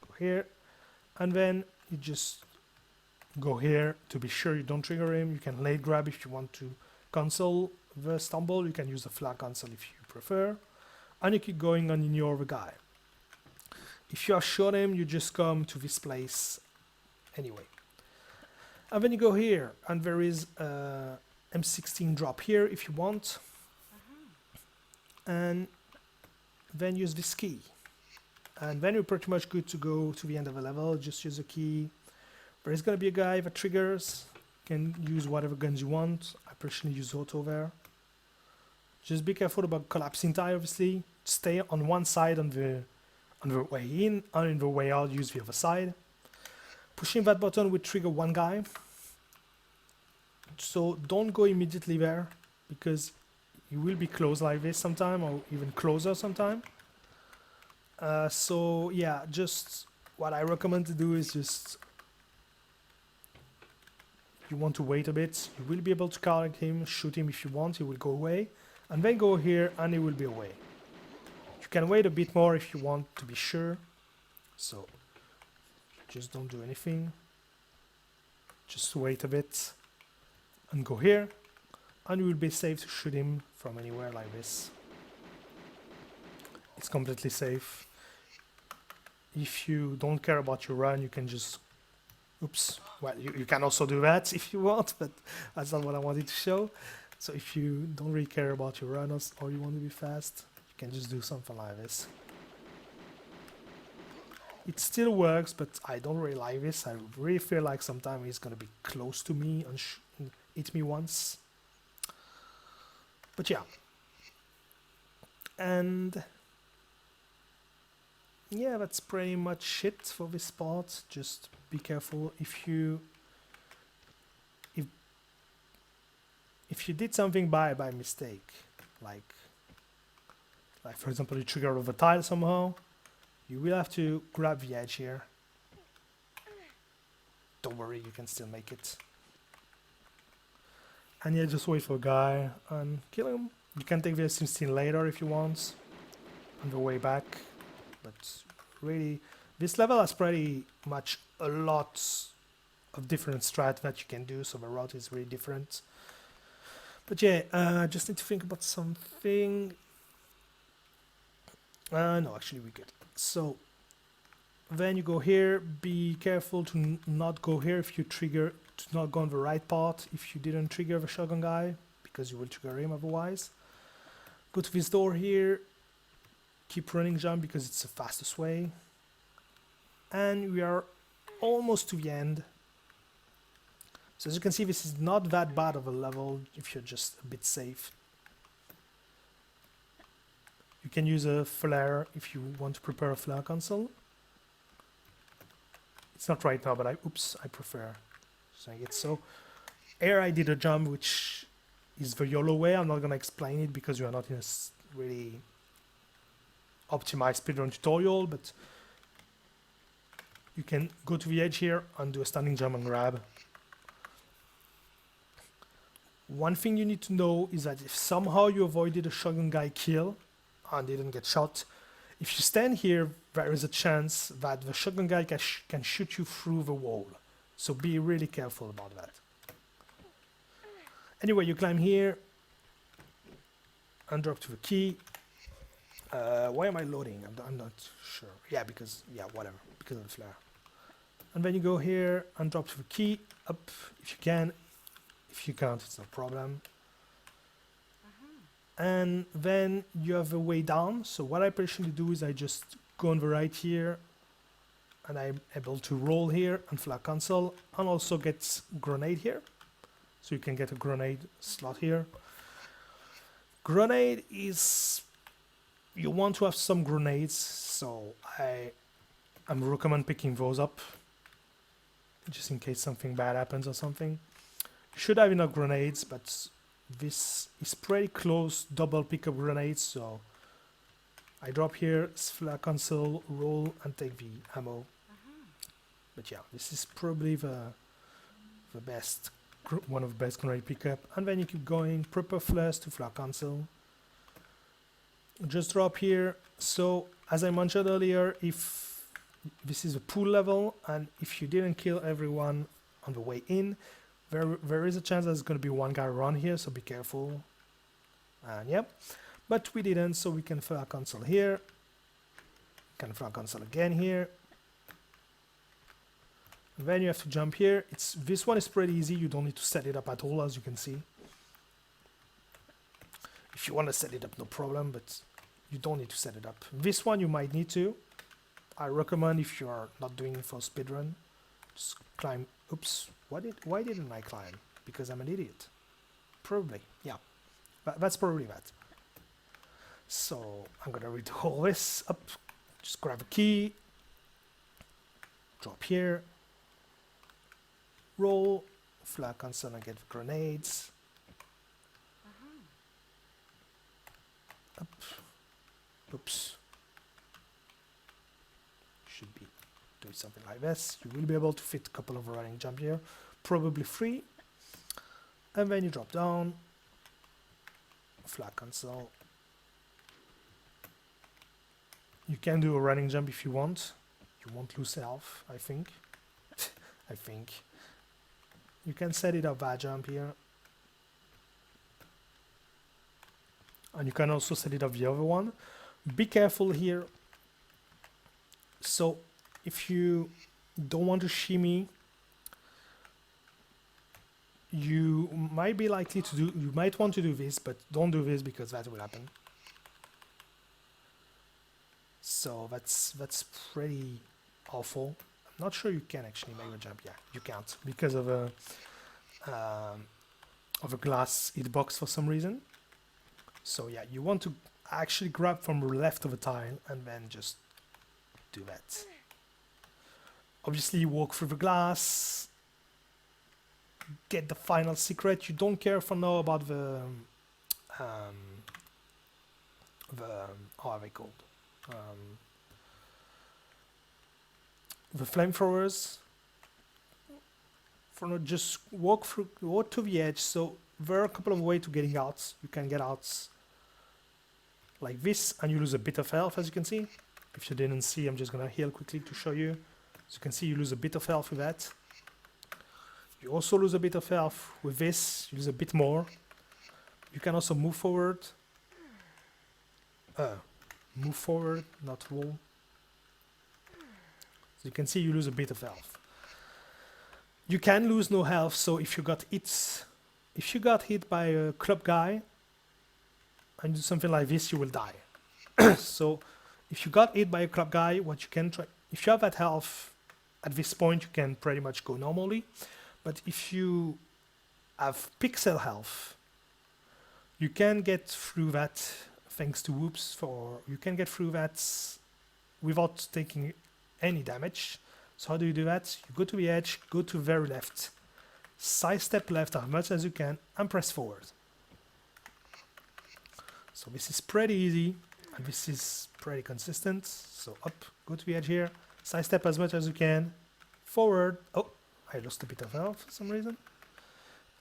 go here, and then you just go here to be sure you don't trigger him. You can late grab if you want to cancel the stumble. You can use the flag cancel if you prefer, and you keep going on in your other guy. If you have shot him, you just come to this place anyway. And then you go here, and there is a M16 drop here if you want. And then use this key. And then you're pretty much good to go to the end of the level. Just use a key. There is going to be a guy that triggers. You can use whatever guns you want. I personally use auto there. Just be careful about collapsing tire, obviously. Stay on one side on the way in, and on the way out use the other side. Pushing that button will trigger one guy. So don't go immediately there, because you will be close like this sometime, or even closer sometime. So yeah, just what I recommend to do is just, you want to wait a bit. You will be able to target him, shoot him if you want, he will go away. And then go here and he will be away. You can wait a bit more if you want to be sure. So just don't do anything. Just wait a bit and go here. And you will be safe to shoot him from anywhere like this. It's completely safe. If you don't care about your run, you can just... Oops. Well, you can also do that if you want, but that's not what I wanted to show. So if you don't really care about your runners or you want to be fast, you can just do something like this. It still works, but I don't really like this. I really feel like sometimes he's going to be close to me and hit me once. But yeah. And yeah, that's pretty much it for this part. Just be careful if you did something by mistake, like for example you trigger over tile somehow, you will have to grab the edge here. Don't worry, you can still make it. And yeah, just wait for a guy and kill him. You can take the S16 later if you want, on the way back. But really, this level has pretty much a lot of different strat that you can do, so the route is really different. But yeah, I just need to think about something. No, actually we're good. So then you go here. Be careful to not go here if you trigger, to not go on the right part if you didn't trigger the shotgun guy, because you will trigger him otherwise. Go to this door here. Keep running, jump, because it's the fastest way. And we are almost to the end. So as you can see, this is not that bad of a level if you're just a bit safe. You can use a flare if you want to prepare a flare console. It's not right now, but I prefer saying it. So here I did a jump, which is the YOLO way. I'm not going to explain it because you are not in a really optimized speedrun tutorial, but you can go to the edge here and do a standing jump and grab. One thing you need to know is that if somehow you avoided a shotgun guy kill and didn't get shot, if you stand here, there is a chance that the shotgun guy can shoot you through the wall. So be really careful about that. Anyway, you climb here and drop to the key. Why am I loading? I'm not sure. Yeah, because of the flare. And then you go here and drop to the key up if you can. If you can't, it's no problem. And then you have a way down. So what I personally do is I just go on the right here, and I'm able to roll here and flare console, and also get grenade here. So you can get a grenade slot here. Grenade is, you want to have some grenades, so I recommend picking those up just in case something bad happens or something. You should have enough grenades, but this is pretty close double pickup grenades, so I drop here, flare console, roll, and take the ammo. But yeah, this is probably the best, one of the best grenade pickup. And then you keep going, prepare flares to flare console. Just drop here. So as I mentioned earlier, if this is a pool level, and if you didn't kill everyone on the way in, there is a chance there's going to be one guy around here, so be careful. And yep, but we didn't, so we can flare console here. Can fly console again here. And then you have to jump here. This one is pretty easy. You don't need to set it up at all, as you can see. If you want to set it up, no problem, but you don't need to set it up. This one you might need to. I recommend if you are not doing it for speedrun, just climb. Oops, why didn't I climb? Because I'm an idiot. Probably, yeah. That's probably that. So I'm gonna redo all this up. Just grab a key, drop here, roll, fly console and get the grenades. Up. Oops. Should be doing something like this. You will be able to fit a couple of running jump here, probably 3. And then you drop down, fly console. You can do a running jump if you want. You won't lose health, I think. I think. You can set it up that jump here. And you can also set it up the other one. Be careful here. So if you don't want to shimmy, you might be likely to do, you might want to do this, but don't do this because that will happen. So that's pretty awful. I'm not sure you can actually make a jump. Yeah, you can't because of a glass hitbox for some reason. So yeah, you want to actually grab from the left of a tile and then just do that. Obviously you walk through the glass, get the final secret. You don't care for now about the how are they called? The flamethrowers. For now, just walk to the edge. So there are a couple of ways to getting out. You can get out like this, and you lose a bit of health, as you can see. If you didn't see, I'm just gonna heal quickly to show you. As you can see, you lose a bit of health with that. You also lose a bit of health with this. You lose a bit more. You can also move forward. Move forward, not roll. So you can see you lose a bit of health. You can lose no health, so if you got hit by a club guy and do something like this, you will die. So if you got hit by a club guy, what you can try, if you have that health at this point, you can pretty much go normally. But if you have pixel health, you can get through that thanks to whoops, you can get through that without taking any damage. So how do you do that? You go to the edge, go to very left, sidestep left as much as you can, and press forward. So this is pretty easy, and this is pretty consistent. So up, go to the edge here, sidestep as much as you can, forward. Oh, I lost a bit of health for some reason.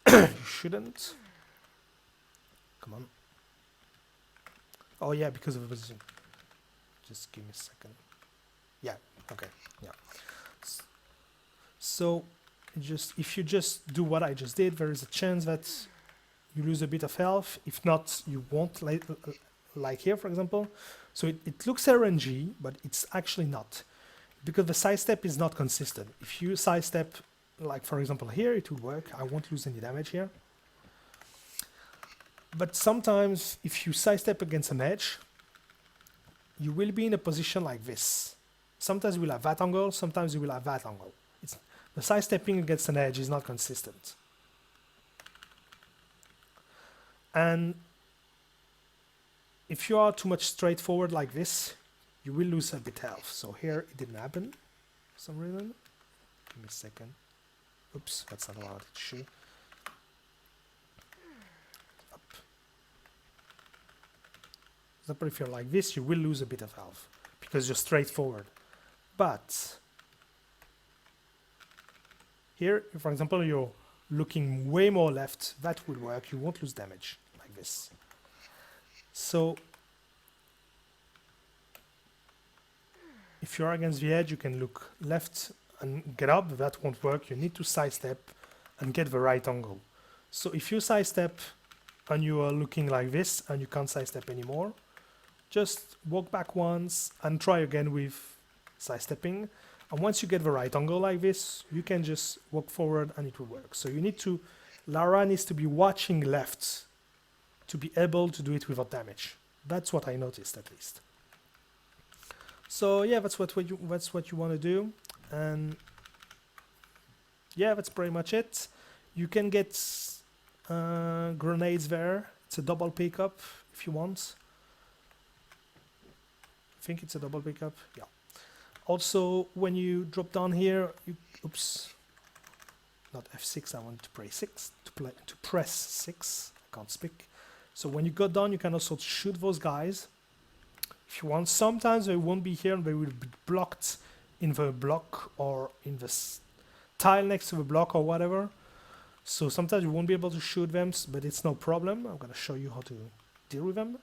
You shouldn't. Come on. Oh yeah, because of the position. Just give me a second. Yeah, okay, yeah. So if you just do what I just did, there is a chance that you lose a bit of health. If not, you won't, like here, for example. So it looks RNG, but it's actually not, because the sidestep is not consistent. If you sidestep, like for example here, it will work. I won't lose any damage here. But sometimes, if you sidestep against an edge, you will be in a position like this. Sometimes you will have that angle, sometimes you will have that angle. The sidestepping against an edge is not consistent. And if you are too much straightforward like this, you will lose a bit health. So here it didn't happen for some reason. Give me a second. Oops, that's not allowed to shoot. But if you're like this, you will lose a bit of health because you're straightforward. But here, for example, you're looking way more left, that will work. You won't lose damage like this. So if you're against the edge, you can look left and get up. That won't work. You need to sidestep and get the right angle. So if you sidestep and you are looking like this and you can't sidestep anymore, just walk back once and try again with sidestepping. And once you get the right angle like this, you can just walk forward and it will work. So you need to, Lara needs to be watching left to be able to do it without damage. That's what I noticed at least. So yeah, that's what you want to do. And yeah, that's pretty much it. You can get grenades there. It's a double pickup if you want. I think it's a double pickup. Yeah. Also, when you drop down here, oops, not F6. I want to press 6 to press 6. I can't speak. So when you go down, you can also shoot those guys if you want. Sometimes they won't be here; they will be blocked in the block or in the tile next to the block or whatever. So sometimes you won't be able to shoot them, but it's no problem. I'm gonna show you how to deal with them.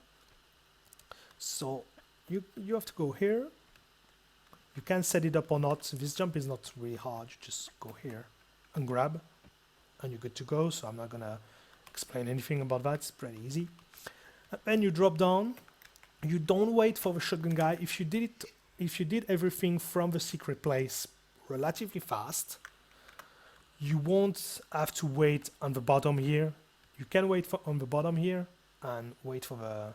So you have to go here. You can set it up or not. This jump is not really hard. You just go here and grab, and you're good to go. So I'm not gonna explain anything about that. It's pretty easy. And then you drop down. You don't wait for the shotgun guy. If you did everything from the secret place relatively fast, you won't have to wait on the bottom here. You can wait on the bottom here and wait for the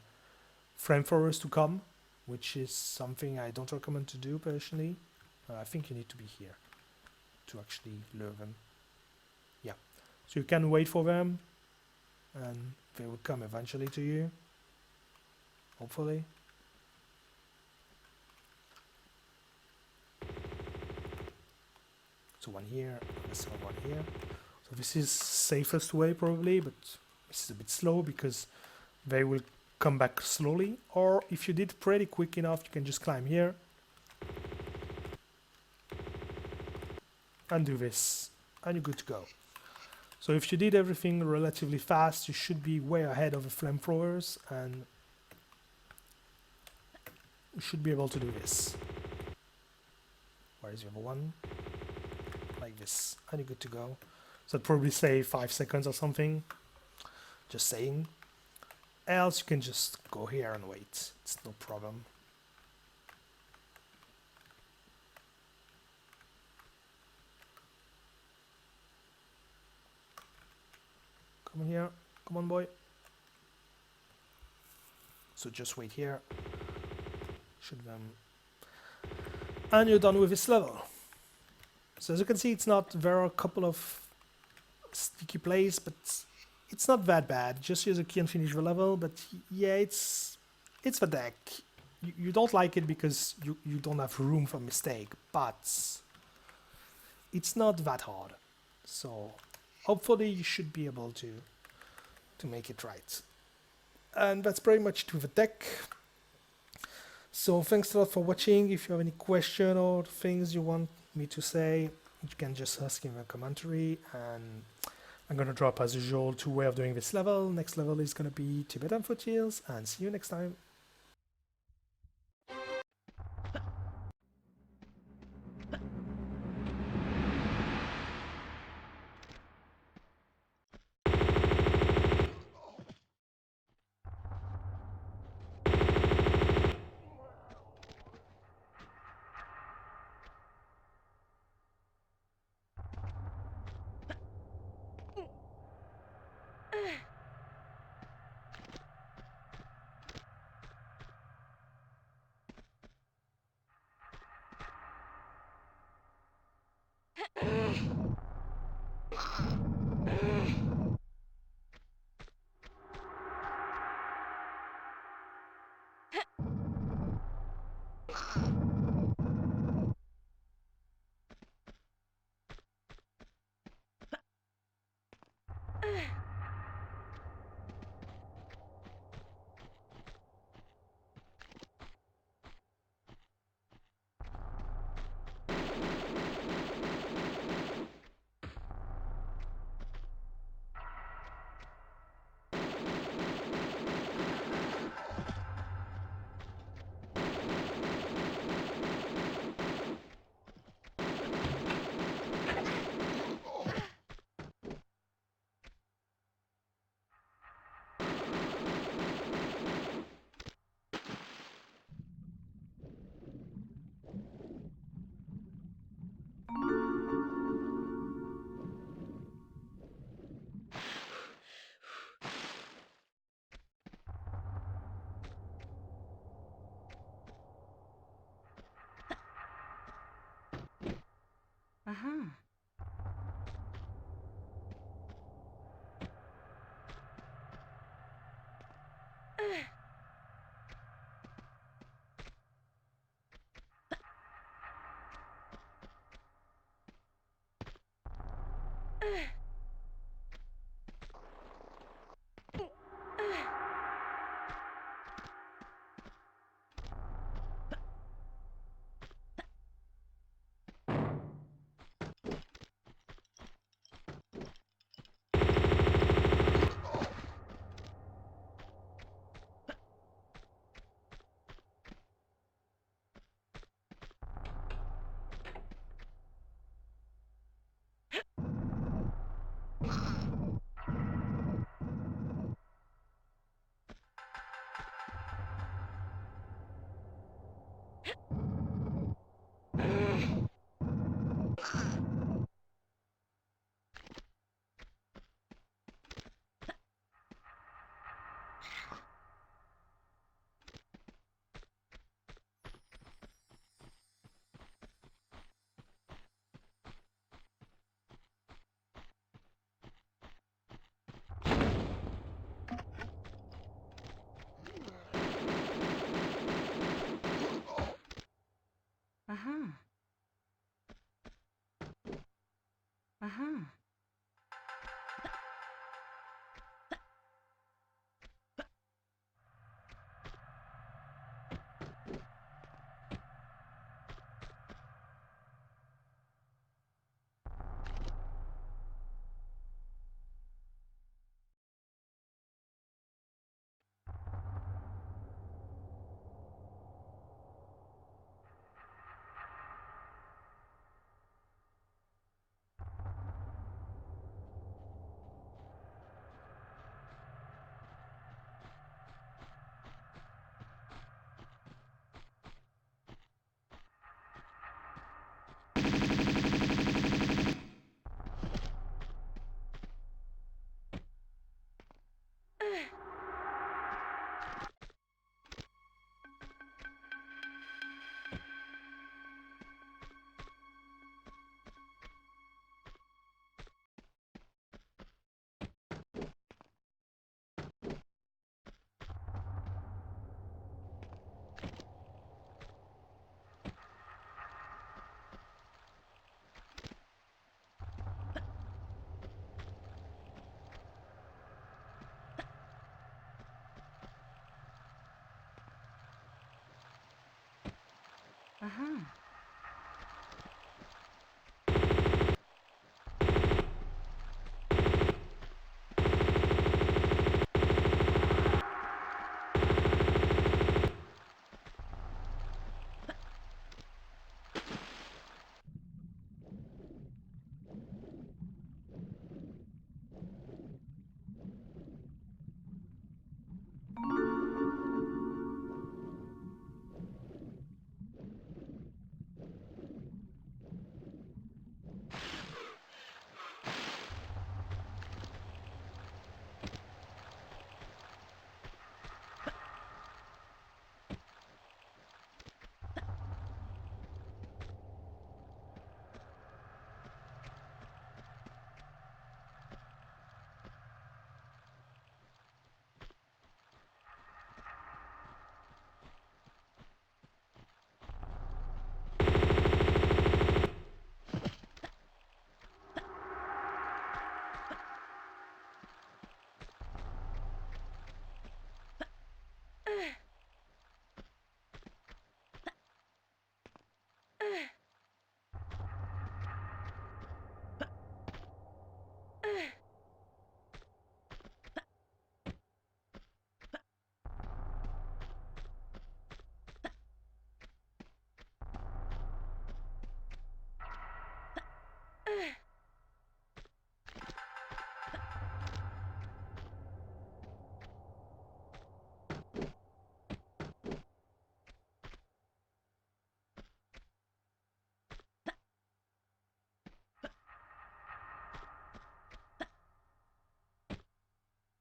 flamethrowers to come, which is something I don't recommend to do personally. I think you need to be here to actually lure them. Yeah, so you can wait for them and they will come eventually to you, hopefully. So one here, there's one here. So this is safest way probably, but this is a bit slow because they will come back slowly. Or if you did pretty quick enough, you can just climb here and do this, and you're good to go. So if you did everything relatively fast, you should be way ahead of the flamethrowers, and you should be able to do this. Where is the other one? Like this, and you're good to go. So I'd probably say 5 seconds or something, just saying. Else you can just go here and wait, it's no problem. Come on here, come on boy. So just wait here, shoot them, and you're done with this level. So as you can see, there are a couple of sticky places, but it's not that bad. Just use a key and finish the level, but yeah, it's the deck. You don't like it because you don't have room for mistake, but it's not that hard. So hopefully you should be able to make it right. And that's pretty much to the deck. So thanks a lot for watching. If you have any question or things you want me to say, you can just ask in the commentary, and I'm gonna drop as usual 2 ways of doing this level. Next level is gonna be Tibetan Foothills, and see you next time. Uh-huh. Uh-huh. Uh-huh. Uh-huh.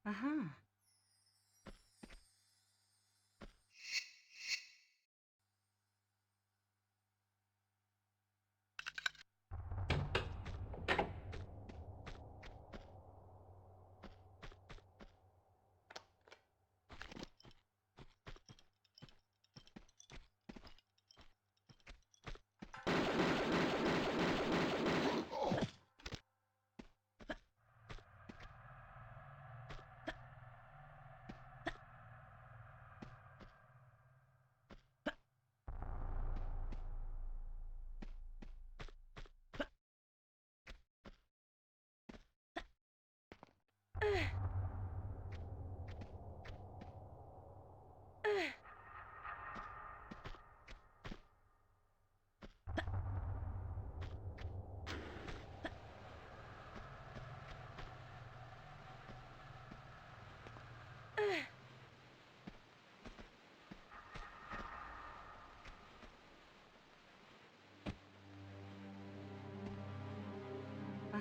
Uh-huh.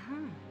Uh-huh.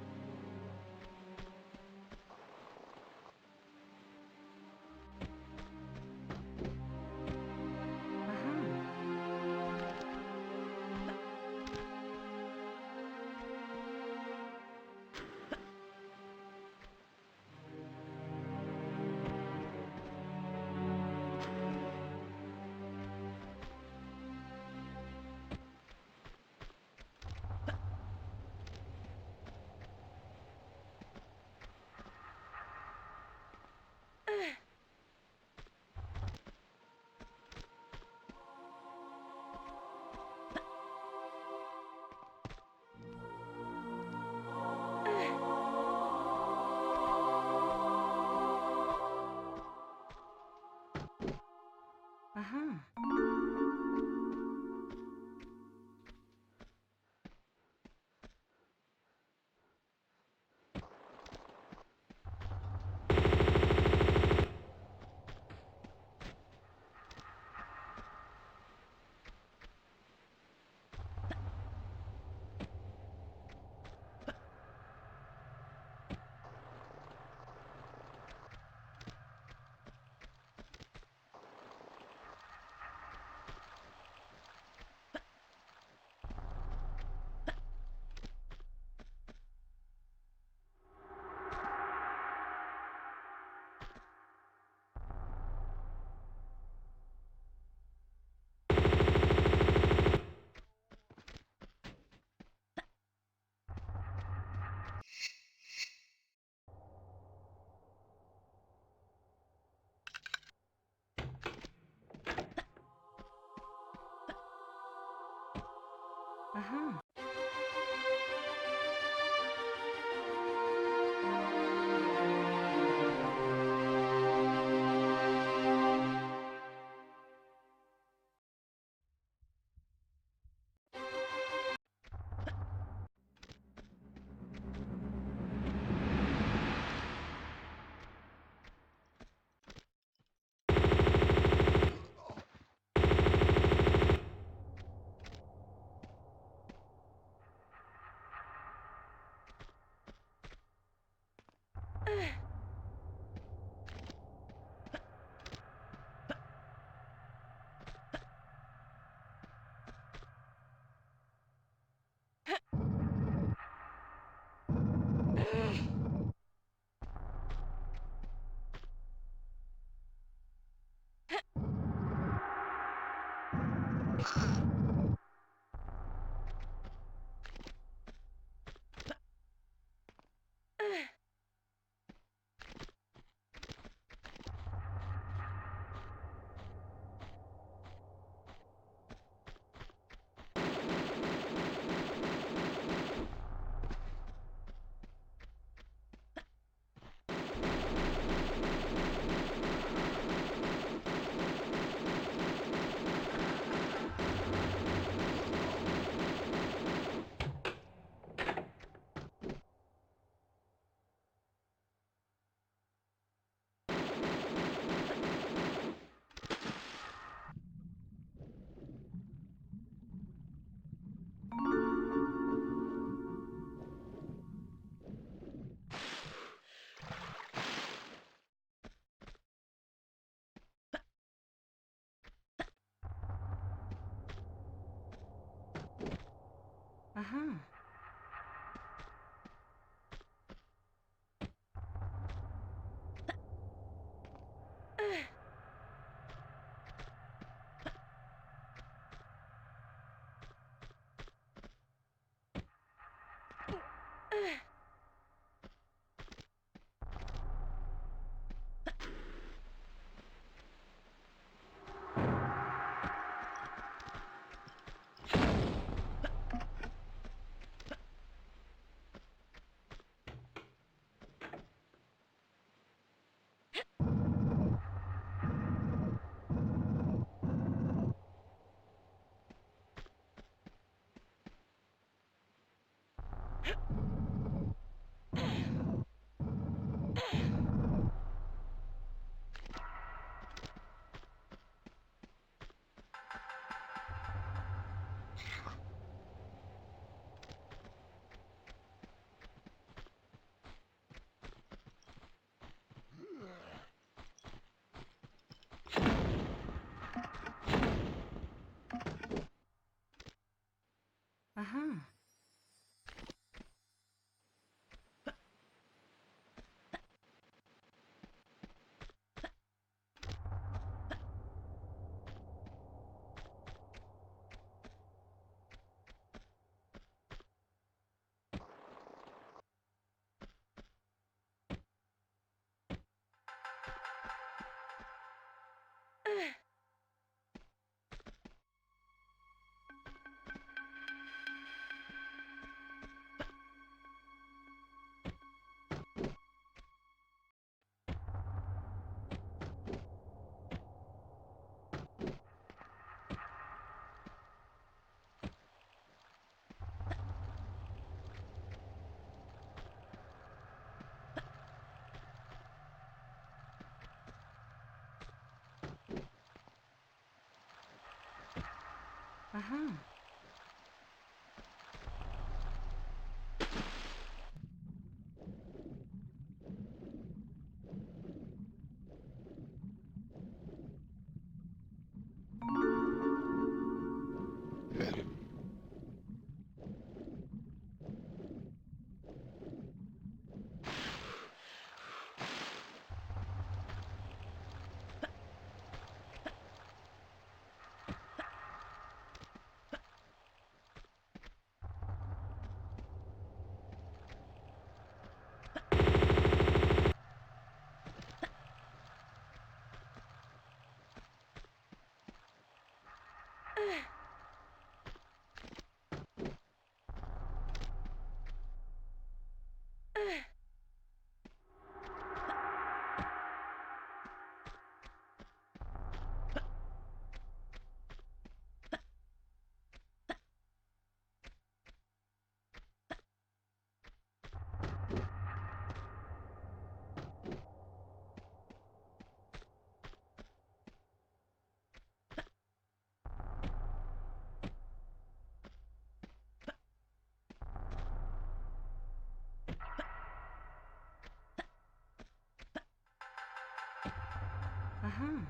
Uh-huh. Uh-huh. Uh-huh. Uh-huh. Uh-huh. Uh-huh.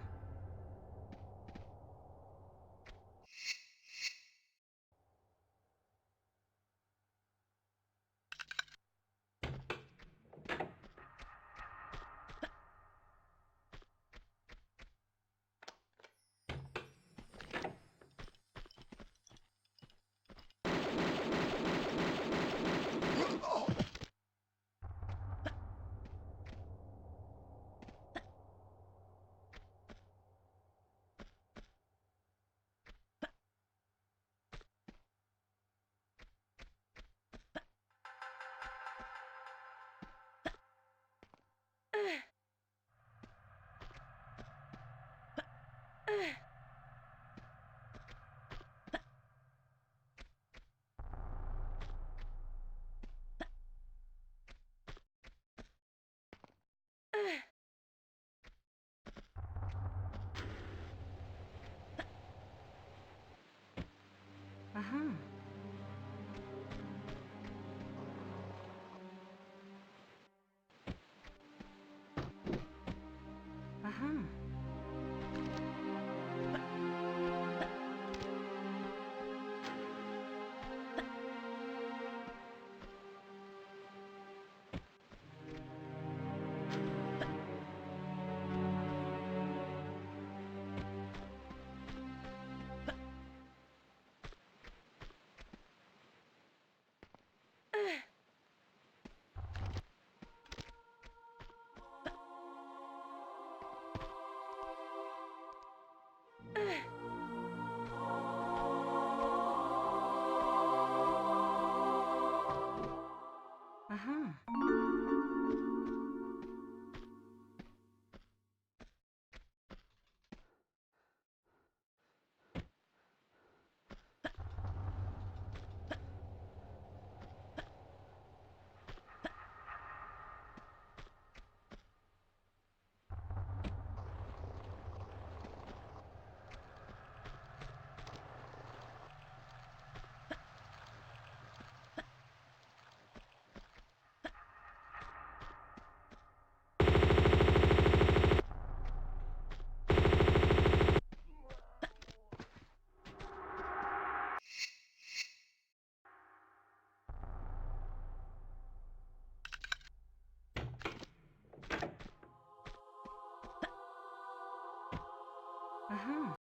Uh-huh. Uh-huh. Uh-huh. Aha.